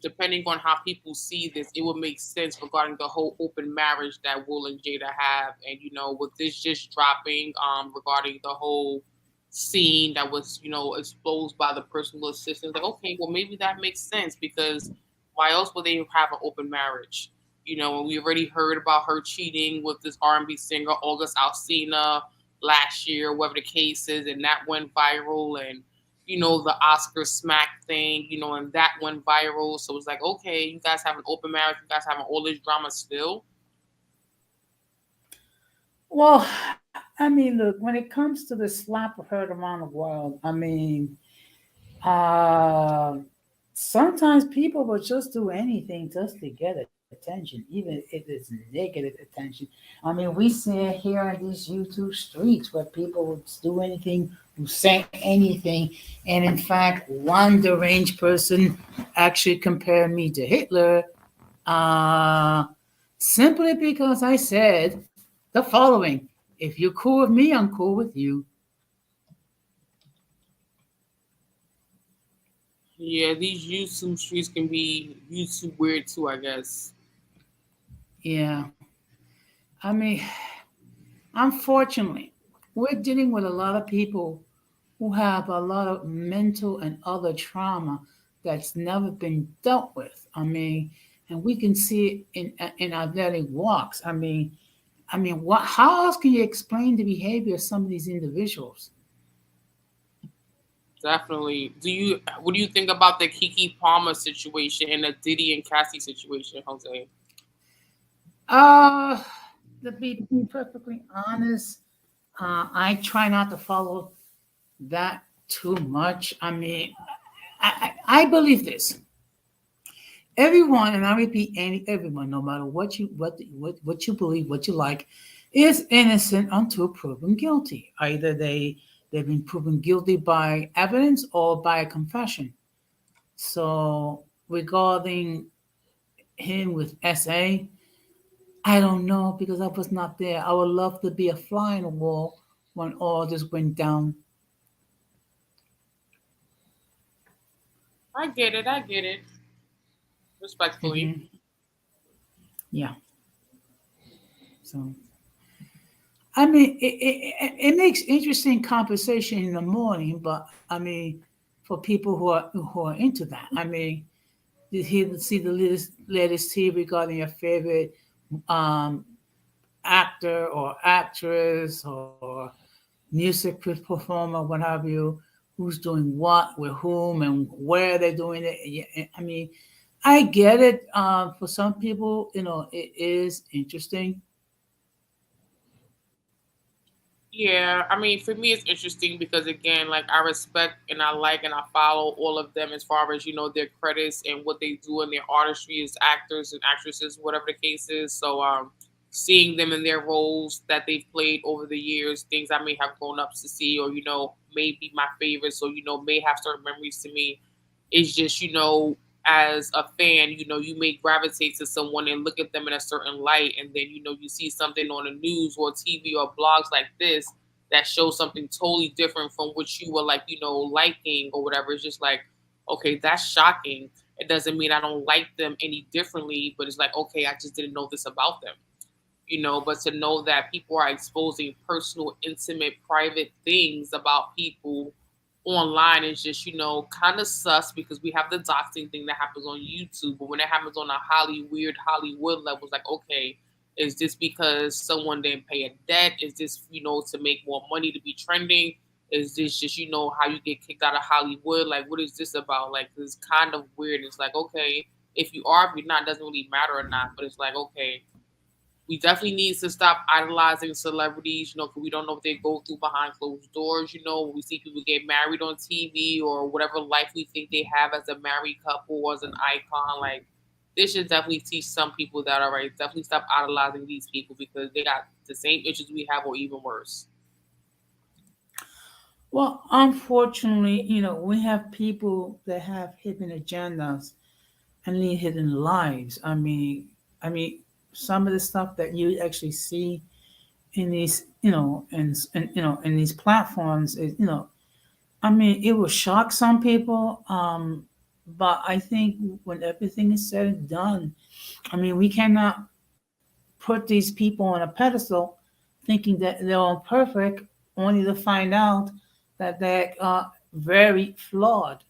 depending on how people see this, it would make sense regarding the whole open marriage that Will and Jada have, and with this just dropping, regarding the whole scene that was, exposed by the personal assistant. Like, okay, well maybe that makes sense because why else would they have an open marriage? And we already heard about her cheating with this R&B singer August Alsina last year, whatever the case is, and that went viral, and the Oscar smack thing, and that went viral. So it's like, okay, you guys have an open marriage, you guys having all this drama still. Well, I mean, look, when it comes to the slap heard around the world, I mean, uh, sometimes people will just do anything just to get attention, even if it's negative attention. I mean, we see it here on these YouTube streets where people would do anything, who say anything, and in fact, one deranged person actually compared me to Hitler, uh, simply because I said the following: "If you're cool with me, I'm cool with you." Yeah, these YouTube streets can be YouTube weird too, I guess. Yeah, I mean, unfortunately, we're dealing with a lot of people who have a lot of mental and other trauma that's never been dealt with. I mean, and we can see it in our daily walks. I mean, what? How else can you explain the behavior of some of these individuals? Definitely. What do you think about the Kiki Palmer situation and the Diddy and Cassie situation, Jose? Uh, to be perfectly honest, I try not to follow that too much. I mean, I believe this. Everyone, and I repeat, everyone, no matter what you believe, what you like, is innocent until proven guilty. Either they've been proven guilty by evidence or by a confession. So regarding him with SA, I don't know because I was not there. I would love to be a fly in the wall when all this went down. I get it. Respectfully. Hmm. Yeah. So I mean, it makes interesting conversation in the morning, but I mean, for people who are into that, I mean, did he see the latest tea regarding your favorite um, actor or actress or music performer, what have you, who's doing what with whom and where they're doing it? Yeah, I mean, I get it. For some people, it is interesting. Yeah, I mean, for me, it's interesting because again, like I respect and I like and I follow all of them as far as their credits and what they do in their artistry as actors and actresses, whatever the case is. So, seeing them in their roles that they've played over the years, things I may have grown up to see, or may be my favorites, or may have certain memories to me. It's just as a fan, you may gravitate to someone and look at them in a certain light, and then you see something on the news or TV or blogs like this that shows something totally different from what you were like, liking or whatever. It's just like, okay, that's shocking. It doesn't mean I don't like them any differently, but it's like, okay, I just didn't know this about them. But to know that people are exposing personal, intimate, private things about people online is just, kind of sus because we have the doxing thing that happens on YouTube. But when it happens on a Hollywood level, it's like, okay, is this because someone didn't pay a debt? Is this, to make more money to be trending? Is this just, how you get kicked out of Hollywood? Like, what is this about? Like, it's kind of weird. It's like, okay, if you are, if you're not, it doesn't really matter or not. But it's like, okay, we definitely need to stop idolizing celebrities, because we don't know what they go through behind closed doors. We see people get married on TV or whatever life we think they have as a married couple or as an icon. Like, this should definitely teach some people that, all right, definitely stop idolizing these people because they got the same issues we have or even worse. Well, unfortunately, we have people that have hidden agendas. and lead hidden lives. I mean, some of the stuff that you actually see in these, in these platforms is, I mean, it will shock some people. But I think when everything is said and done, I mean, we cannot put these people on a pedestal thinking that they're all perfect, only to find out that they're very flawed.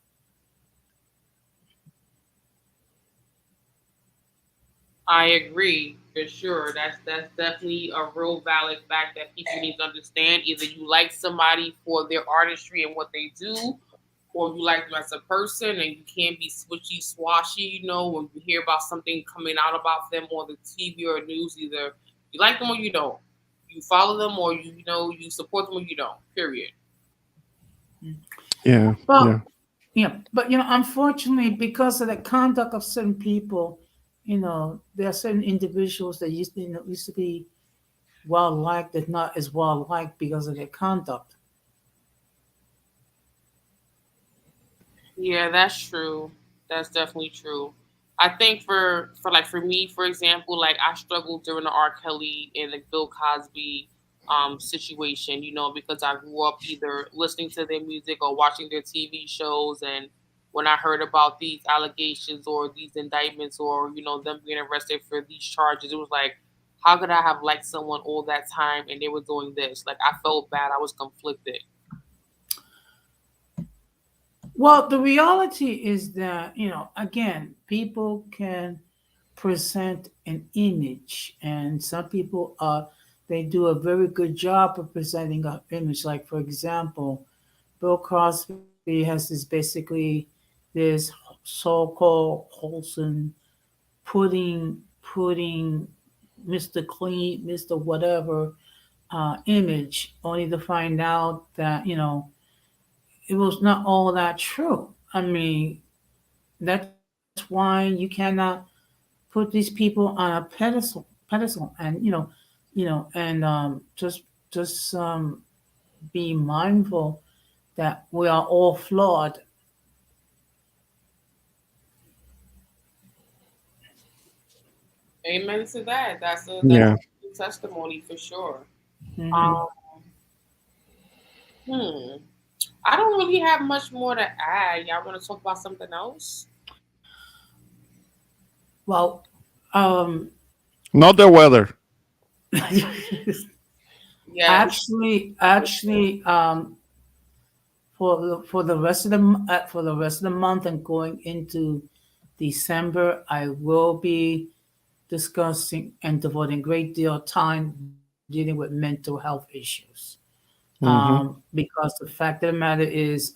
I agree for sure. That's definitely a real valid fact that people need to understand. Either you like somebody for their artistry and what they do, or you like them as a person, and you can't be switchy swashy. When you hear about something coming out about them on the TV or news, either you like them or you don't. You follow them or you support them or you don't. Period. Yeah, Well, yeah, yeah, but unfortunately, because of the conduct of certain people, there are certain individuals that used to be well liked, that not as well liked because of their conduct. Yeah, that's true. That's definitely true. I think for me, for example, like I struggled during the R. Kelly and the Bill Cosby situation, because I grew up either listening to their music or watching their TV shows, and when I heard about these allegations or these indictments or them being arrested for these charges, it was like, how could I have liked someone all that time and they were doing this? Like I felt bad. I was conflicted. Well, the reality is that, again, people can present an image, and some people they do a very good job of presenting an image. Like, for example, Bill Cosby has this so-called wholesome, putting Mr. Clean, Mr. Whatever image, only to find out that it was not all that true. I mean, that's why you cannot put these people on a pedestal, and just be mindful that we are all flawed. Amen to that. That's yeah. a good testimony for sure. Hmm. Um, hmm. I don't really have much more to add. Y'all want to talk about something else? Well, um, Not the weather. Yes. actually, for the rest of the month and going into December, I will be discussing and devoting a great deal of time dealing with mental health issues. Hmm. Because the fact of the matter is,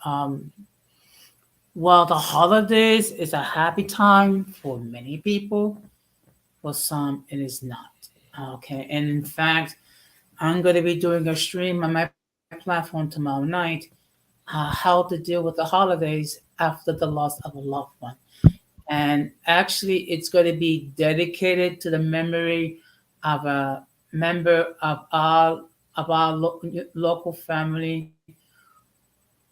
while the holidays is a happy time for many people, for some it is not. Okay, and in fact, I'm going to be doing a stream on my platform tomorrow night, how to deal with the holidays after the loss of a loved one. And actually, it's going to be dedicated to the memory of a member of our local family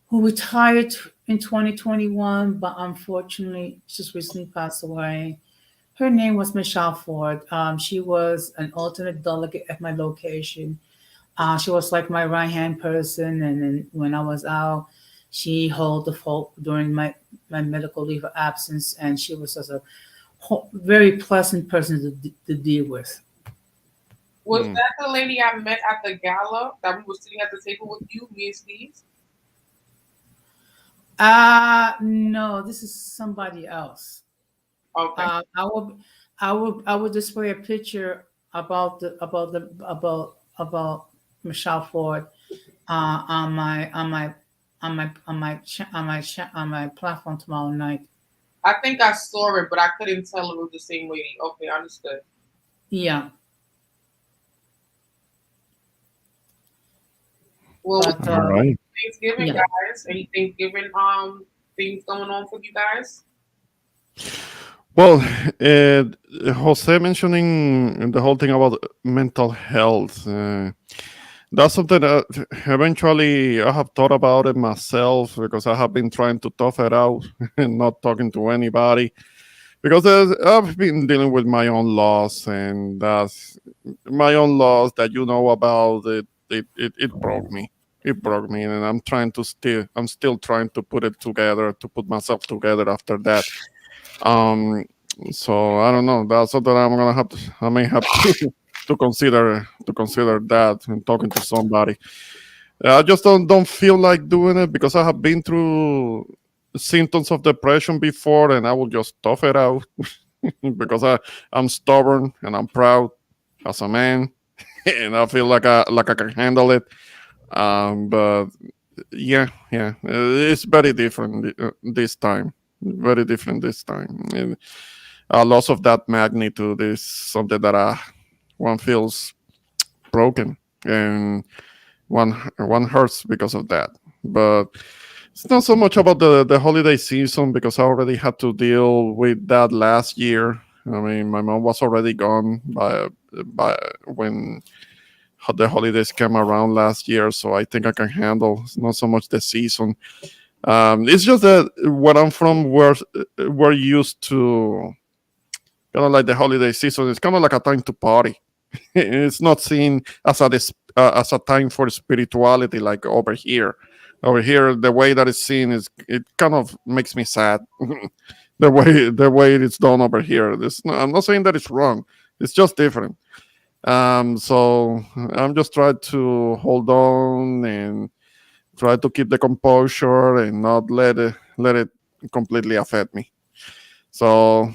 who retired in 2021, but unfortunately just recently passed away. Her name was Michelle Ford. She was an alternate delegate at my location. She was like my right hand person, and then when I was out, she held the fort during my medical leave of absence, and she was just a very pleasant person to deal with. Was that the lady I met at the gala that we were sitting at the table with you, me and Steve? No, this is somebody else. Okay. I will display a picture about Michelle Ford on my platform tomorrow night. I think I saw it, but I couldn't tell it was the same lady. Okay, understood. Yeah, Well, but All right. Thanksgiving, yeah. guys. Any Thanksgiving things going on for you guys? Well, Jose mentioning the whole thing about mental health. That's something that eventually I have thought about it myself because I have been trying to tough it out and not talking to anybody. because I've been dealing with my own loss, and that's my own loss that you know about. It broke me. It broke me, and I'm still trying to put it together, to put myself together after that. Um, so I don't know. That's something I may have to consider that and talking to somebody. I just don't feel like doing it because I have been through symptoms of depression before, and I will just tough it out because I'm stubborn and I'm proud as a man, and I feel like I can handle it. But yeah, it's very different this time. Very different this time. And a loss of that magnitude is something that one feels broken, and one hurts because of that. But it's not so much about the holiday season because I already had to deal with that last year. I mean, my mom was already gone by when the holidays came around last year, so I think I can handle. It's not so much the season. It's just that where I'm from, we're used to kind of like the holiday season. It's kind of like a time to party. It's not seen as a time for spirituality like over here. Over here, the way that it's seen is it kind of makes me sad. The way it's done over here. I'm not saying that it's wrong. It's just different. So I'm just trying to hold on and try to keep the composure and not let it completely affect me. So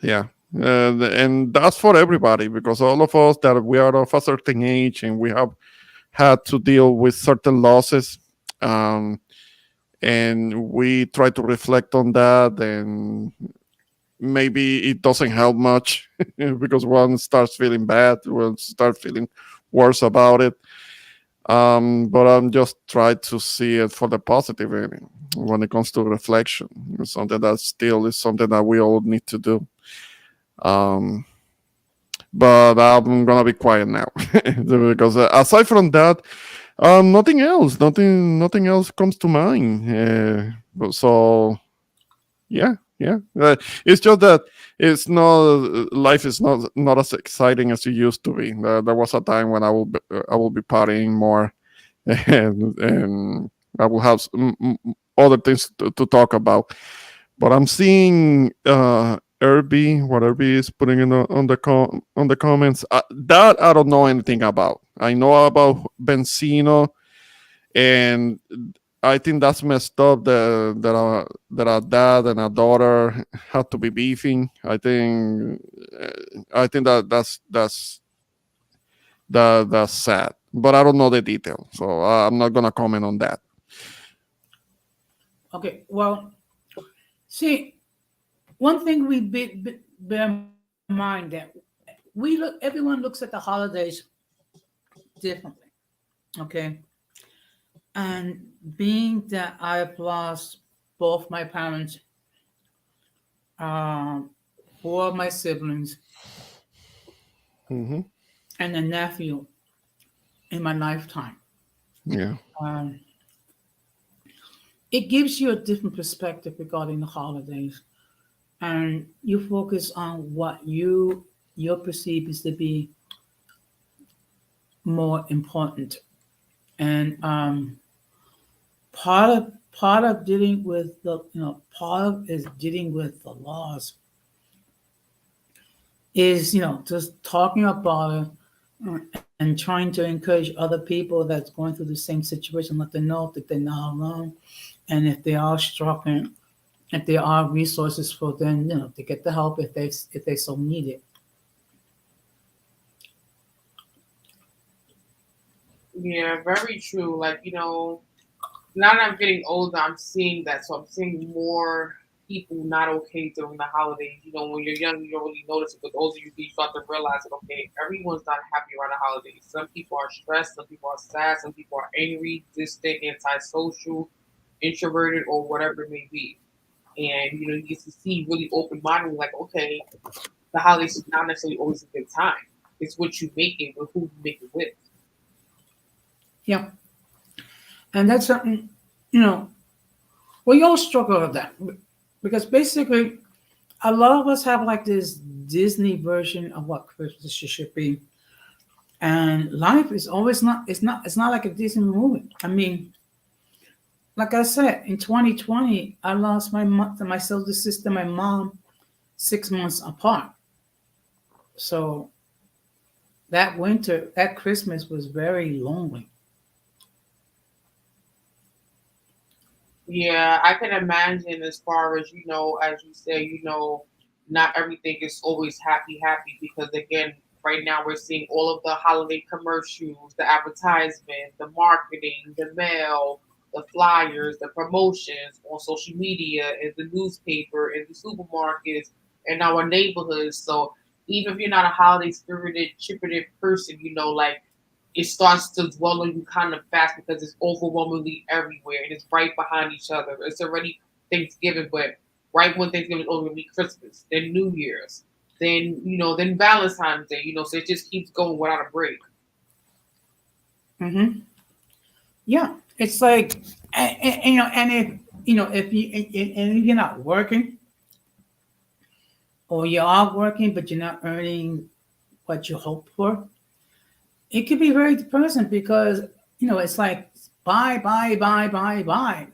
yeah, and that's for everybody because all of us that we are of a certain age and we have had to deal with certain losses, um, and we try to reflect on that, and maybe it doesn't help much because one starts feeling bad, one starts feeling worse about it. But I'm just trying to see it for the positive when it comes to reflection. It's something that still is something that we all need to do. Um, but I'm gonna be quiet now because aside from that, nothing else comes to mind. So yeah. It's just that it's not life is not as exciting as it used to be. There was a time when I will be partying more, and I will have other things to talk about. But I'm seeing Irby, what Irby is putting in on the comments. That I don't know anything about. I know about Benzino, and I think that's messed up that a dad and a daughter have to be beefing. I think that's sad, but I don't know the detail, so I'm not gonna comment on that. Okay, well, see, one thing we bear in mind that everyone looks at the holidays differently. Okay, and being that I've lost both my parents, four of my siblings, Mm-hmm. and a nephew in my lifetime, Yeah. um, it gives you a different perspective regarding the holidays, and you focus on what you perceive is to be more important. And part of dealing with the part of is dealing with the loss is just talking about it, and trying to encourage other people that's going through the same situation, let them know that they're not alone, and if they are struggling, if there are resources for them, to get the help if they so need it. Yeah, very true. Like, now that I'm getting older, I'm seeing that. So I'm seeing more people not okay during the holidays. When you're young, you don't really notice it, but the older you get, you start to realize that, okay, everyone's not happy around the holidays. Some people are stressed, some people are sad, some people are angry, distant, antisocial, introverted, or whatever it may be. And, you get to see really open minded, like, okay, the holidays is not necessarily always a good time. It's what you make it with who you make it with. Yeah, and that's something we all struggle with that because basically a lot of us have like this Disney version of what Christmas should be, and life is always not. It's not like a Disney movie. I mean, like I said, in 2020, I lost my older sister, my mom, 6 months apart. So that winter, that Christmas was very lonely. Yeah, I can imagine as far as, as you say, not everything is always happy, happy because again, right now we're seeing all of the holiday commercials, the advertisement, the marketing, the mail, the flyers, the promotions on social media and the newspaper and the supermarkets and our neighborhoods. So even if you're not a holiday spirited, chippeted person, like it starts to dwell on you kind of fast because it's overwhelmingly everywhere and it's right behind each other. It's already Thanksgiving, but right when Thanksgiving is over, it'll be Christmas, then New Year's, then Valentine's Day, so it just keeps going without a break. Hmm. Yeah, it's like, and if you're not working, or you are working but you're not earning what you hope for, it can be very depressing because it's like buy, buy, buy, buy, buy.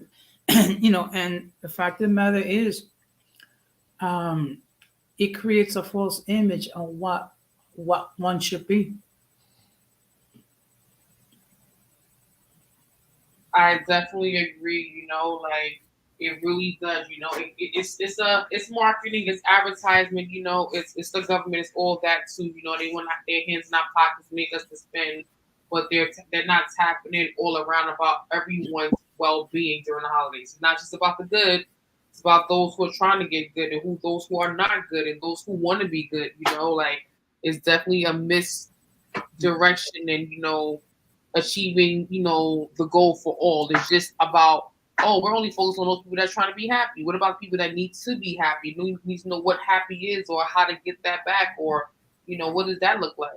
And the fact of the matter is, um, it creates a false image of what one should be. I definitely agree. Like it really does. It's marketing, it's advertisement. It's the government, it's all that too. They want their hands in our pockets, make us to spend, but they're not tapping in all around about everyone's well being during the holidays. It's not just about the good. It's about those who are trying to get good and those who are not good and those who want to be good. Like it's definitely a misdirection and achieving, the goal for all. It's just about, oh, we're only focused on those people that are trying to be happy. What about people that need to be happy? Need to know what happy is or how to get that back or, what does that look like?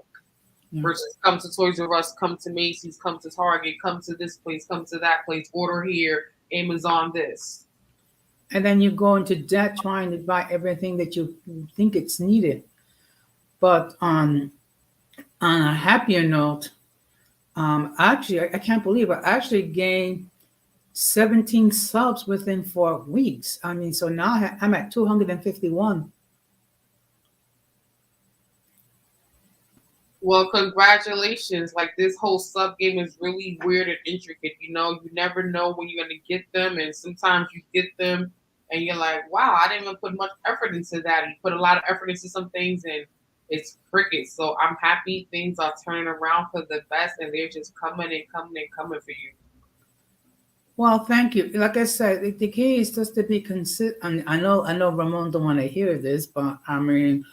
Yeah. Versus come to Toys R Us, come to Macy's, come to Target, come to this place, come to that place, order here, Amazon this. And then you go into debt trying to buy everything that you think it's needed. But on a happier note, actually, I can't believe I actually gained 17 subs within 4 weeks. I mean, so now I'm at 251. Well, congratulations. Like this whole sub game is really weird and intricate. You never know when you're gonna get them, and sometimes you get them and you're like, wow, I didn't even put much effort into that. And you put a lot of effort into some things and it's crickets. So I'm happy things are turning around for the best and they're just coming and coming and coming for you. Well, thank you. Like I said, the key is just to be consistent. I know Ramon don't want to hear this, but I mean,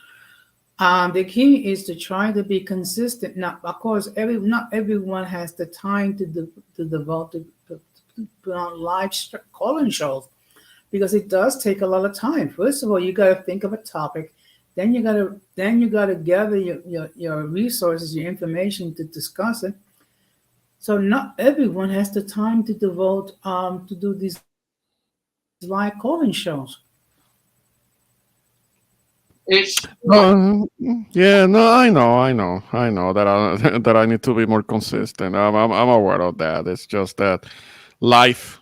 the key is to try to be consistent. Now, of course, not everyone has the time to devote to put on live call-in shows because it does take a lot of time. First of all, you got to think of a topic, then you got to gather your resources, your information to discuss it. So not everyone has the time to devote to do these live call-in shows. Yeah, no, I know that I that I need to be more consistent. I'm aware of that. It's just that life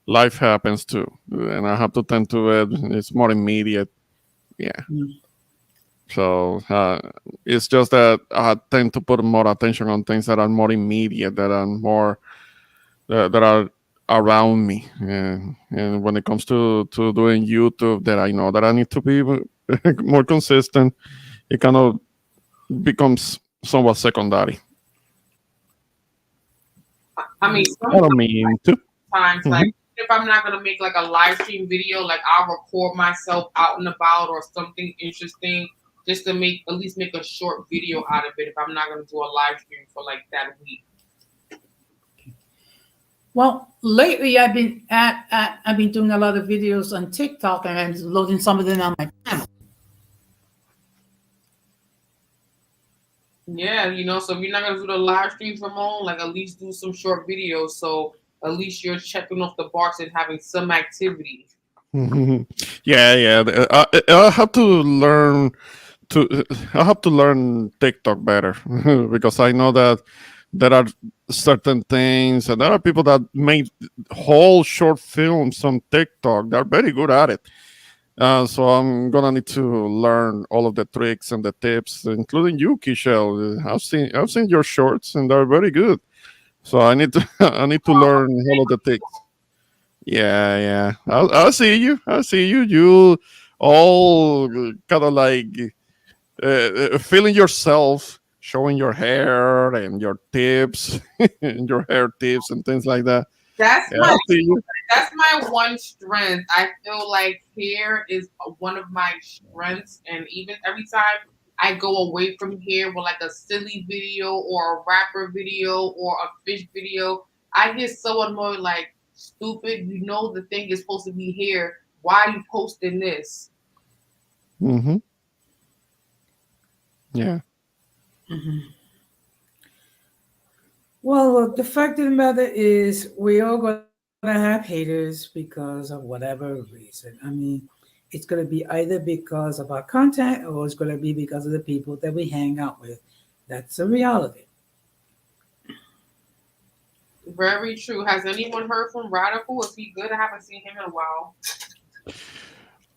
life happens too, and I have to tend to it. It's more immediate. Yeah. So it's just that I tend to put more attention on things that are more immediate, that are more that are around me. And when it comes to doing YouTube, that I know that I need to be more consistent, it kind of becomes somewhat secondary. I mean, I don't mean to. Sometimes, like if I'm not gonna make like a live stream video, like I'll record myself out and about or something interesting, just to at least make a short video out of it. If I'm not gonna do a live stream for like that week. Well, lately I've been doing a lot of videos on TikTok and I'm loading some of them on my channel. Yeah, so if you're not gonna do the live streams, Ramon, like at least do some short videos. So at least you're checking off the box and having some activity. Yeah, yeah. I have to learn to. I have to learn TikTok better because I know that there are certain things, and there are people that make whole short films on TikTok. They're very good at it. So I'm gonna need to learn all of the tricks and the tips, including you, Kishel. I've seen your shorts, and they're very good. So I need to I need to learn all of the tricks. Yeah, yeah. I'll see you. I'll see you. You all kind of like feeling yourself, showing your hair and your tips, and your hair tips and things like that. That's Yeah, my I'll see you. that's my one strength. I feel like hair is one of my strengths, and even every time I go away from here with like a silly video or a rapper video or a fish video, I get so annoyed. Like, stupid, you know the thing is supposed to be here. Why are you posting this? Hmm. Yeah. Well, the fact of the matter is, we all gonna have haters because of whatever reason. I mean, it's gonna be either because of our content or it's gonna be because of the people that we hang out with. That's the reality. Very true. Has anyone heard from Radical? Is he good? I haven't seen him in a while.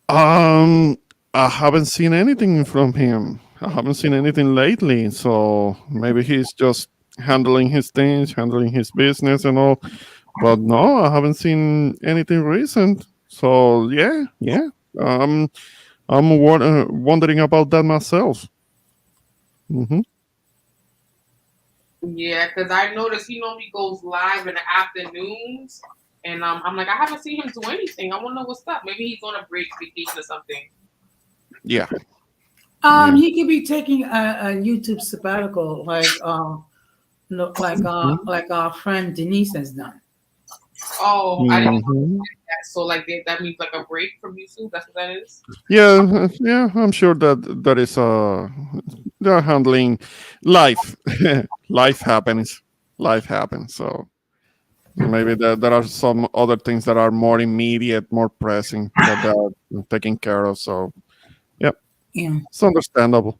Um, I haven't seen anything from him. I haven't seen anything lately. So maybe he's just handling his things, handling his business and all. But no, I haven't seen anything recent. So yeah, yeah. Um, I'm wondering about that myself. Hmm. Yeah, because I noticed he normally goes live in the afternoons, and I'm like, I haven't seen him do anything. I want to know what's up. Maybe he's on a break, vacation, or something. Yeah. Yeah. He could be taking a YouTube sabbatical, Mhm. like our friend Denise has done. Oh, I didn't know Mhm. that. So like that means like a break from YouTube. That's what that is. Yeah, yeah. I'm sure that that is they're handling life. Life happens. Life happens. So maybe there are some other things that are more immediate, more pressing that they're taking care of. So yeah, Yeah. it's understandable.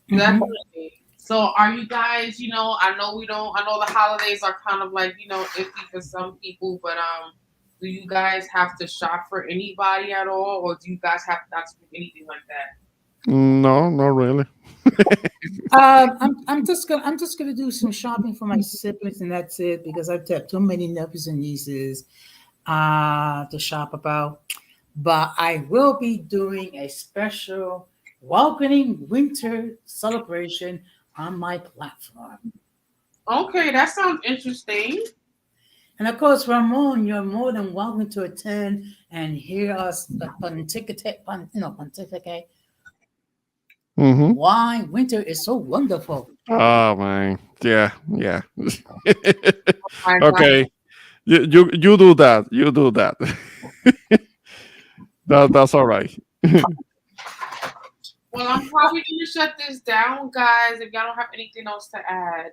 Definitely. So are you guys? I know we don't. I know the holidays are kind of like iffy for some people, but do you guys have to shop for anybody at all, or do you guys have not to do anything like that? No, not really. I'm just gonna do some shopping for my siblings and that's it because I've got too many nephews and nieces to shop about. But I will be doing a special welcoming winter celebration on my platform. Okay, that sounds interesting. And of course, Ramon, you're more than welcome to attend and hear us pontificate Mm-hmm. why winter is so wonderful. Oh man, yeah, yeah. My God. Okay, you do that. You do that. That's all right. Well, I'm probably gonna shut this down, guys. If y'all don't have anything else to add.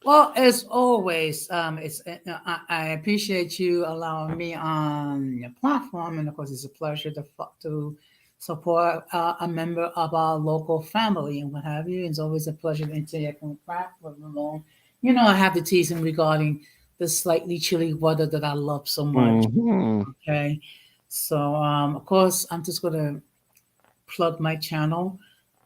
Well, as always, I appreciate you allowing me on your platform, and of course, it's a pleasure to support a member of our local family and what have you. It's always a pleasure to interact with Ramon. I have to tease him regarding the slightly chilly weather that I love so much. Mhm. Okay, so of course, I'm just gonna plug my channel.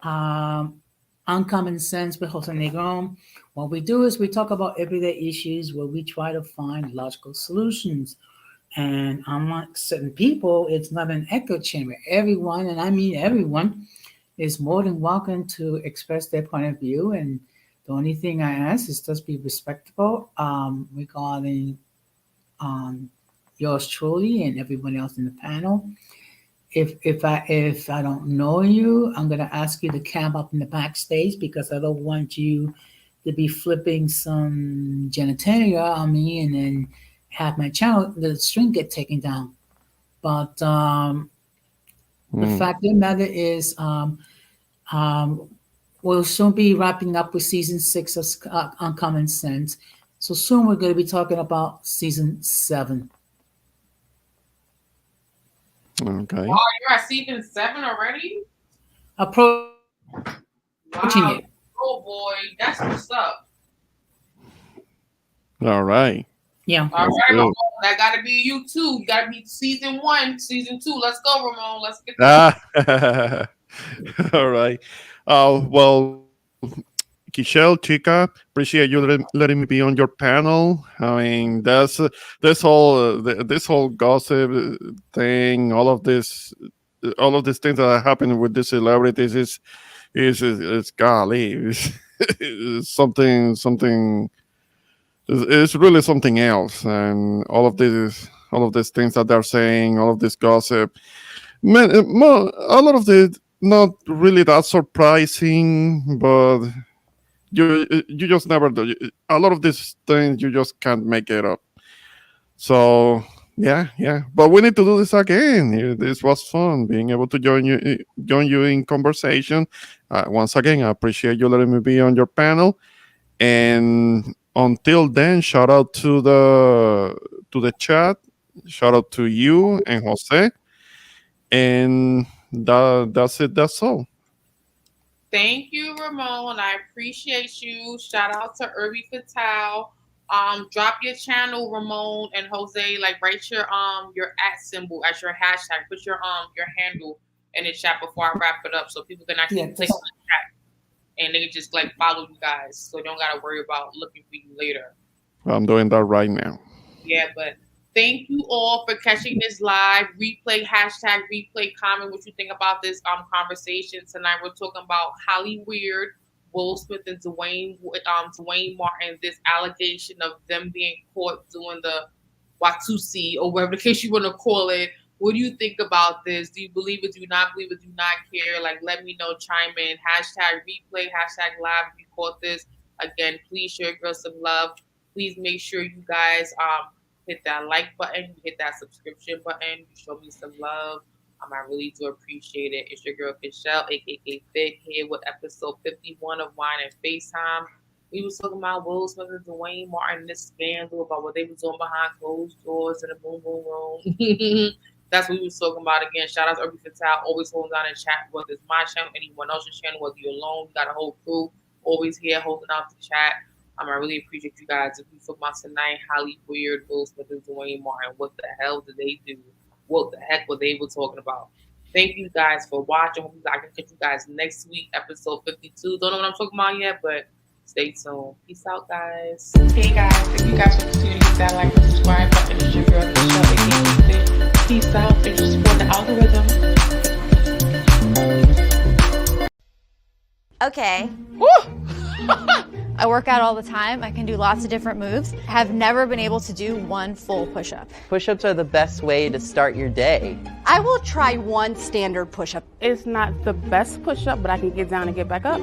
Um, Uncommon Sense with Jose Negron. What we do is we talk about everyday issues where we try to find logical solutions. And unlike certain people, it's not an echo chamber. Everyone, and I mean everyone, is more than welcome to express their point of view. And the only thing I ask is just be respectful regarding yours truly and everyone else in the panel. If I don't know you, I'm gonna ask you to camp up in the backstage because I don't want you to be flipping some genitalia on me and then have my channel the string get taken down. But the Mm. fact of the matter is, um, we'll soon be wrapping up with season 6 of Uncommon Sense. So soon we're going to be talking about season 7. Okay. Oh, you're at season 7 already? Approaching Wow. it. Oh boy, that's what's up. All right. Yeah. All That's right, good. Ramon, that gotta be you too. You gotta be season 1, season 2. Let's go, Ramon. Let's get that. All right. Well, Kishel, Chica, appreciate you letting me be on your panel. I mean, that's this whole gossip thing, all of these things that are happening with these celebrities is golly, it's something. It's really something else, and all of these things that they're saying, all of this gossip. Man, a lot of it not really that surprising, but you just never do. A lot of these things you just can't make it up. So yeah. But we need to do this again. This was fun being able to join you in conversation. Once again, I appreciate you letting me be on your panel. And until then, shout out to the chat. Shout out to you and Jose. And that's it. That's all. Thank you, Ramon. I appreciate you. Shout out to Irby Fatal. Drop your channel, Ramon and Jose. Like, write your @ symbol as your hashtag. Put your handle in the chat before I wrap it up, so people can actually click on the chat and they can just like follow you guys, so you don't gotta worry about looking for you later. I'm doing that right now. Yeah, but thank you all for catching this live replay. Hashtag replay. Comment what you think about this conversation tonight. We're talking about HOLLYWEIRD, Will Smith and Dwayne Martin. This allegation of them being caught doing the Watusi, or whatever the case you want to call it. What do you think about this? Do you believe it? Do you not believe it? Do you not care? Like, let me know. Chime in. Hashtag replay. Hashtag live. If you caught this, again, please show your girl some love. Please make sure you guys hit that like button, hit that subscription button, show me some love. I really do appreciate it. It's your girl Kishel, aka Fit, here with episode 51 of Wine and FaceTime. We was talking about Will Smith and Dwayne Martin, this scandal about what they was doing behind closed doors in the boom boom room. That's what we was talking about. Again, shout out to Irby Fatal, always holding down in chat, whether it's my channel, anyone else's channel, whether you're alone, you got a whole crew, always here holding out the chat. I really appreciate you guys. If we talk about tonight, HOLLYWEIRD, Will Smith and Dwayne Martin, what the hell did they do? What the heck were they talking about? Thank you guys for watching. Hope I can catch you guys next week, episode 52. Don't know what I'm talking about yet, but stay tuned. Peace out, guys. Hey guys, thank you guys for continuing to hit that like and subscribe button. It's your girl, Michelle. Peace out. Thanks for supporting the algorithm. Okay. I work out all the time. I can do lots of different moves. Have never been able to do one full push-up. Push-ups are the best way to start your day. I will try one standard push-up. It's not the best push-up, but I can get down and get back up.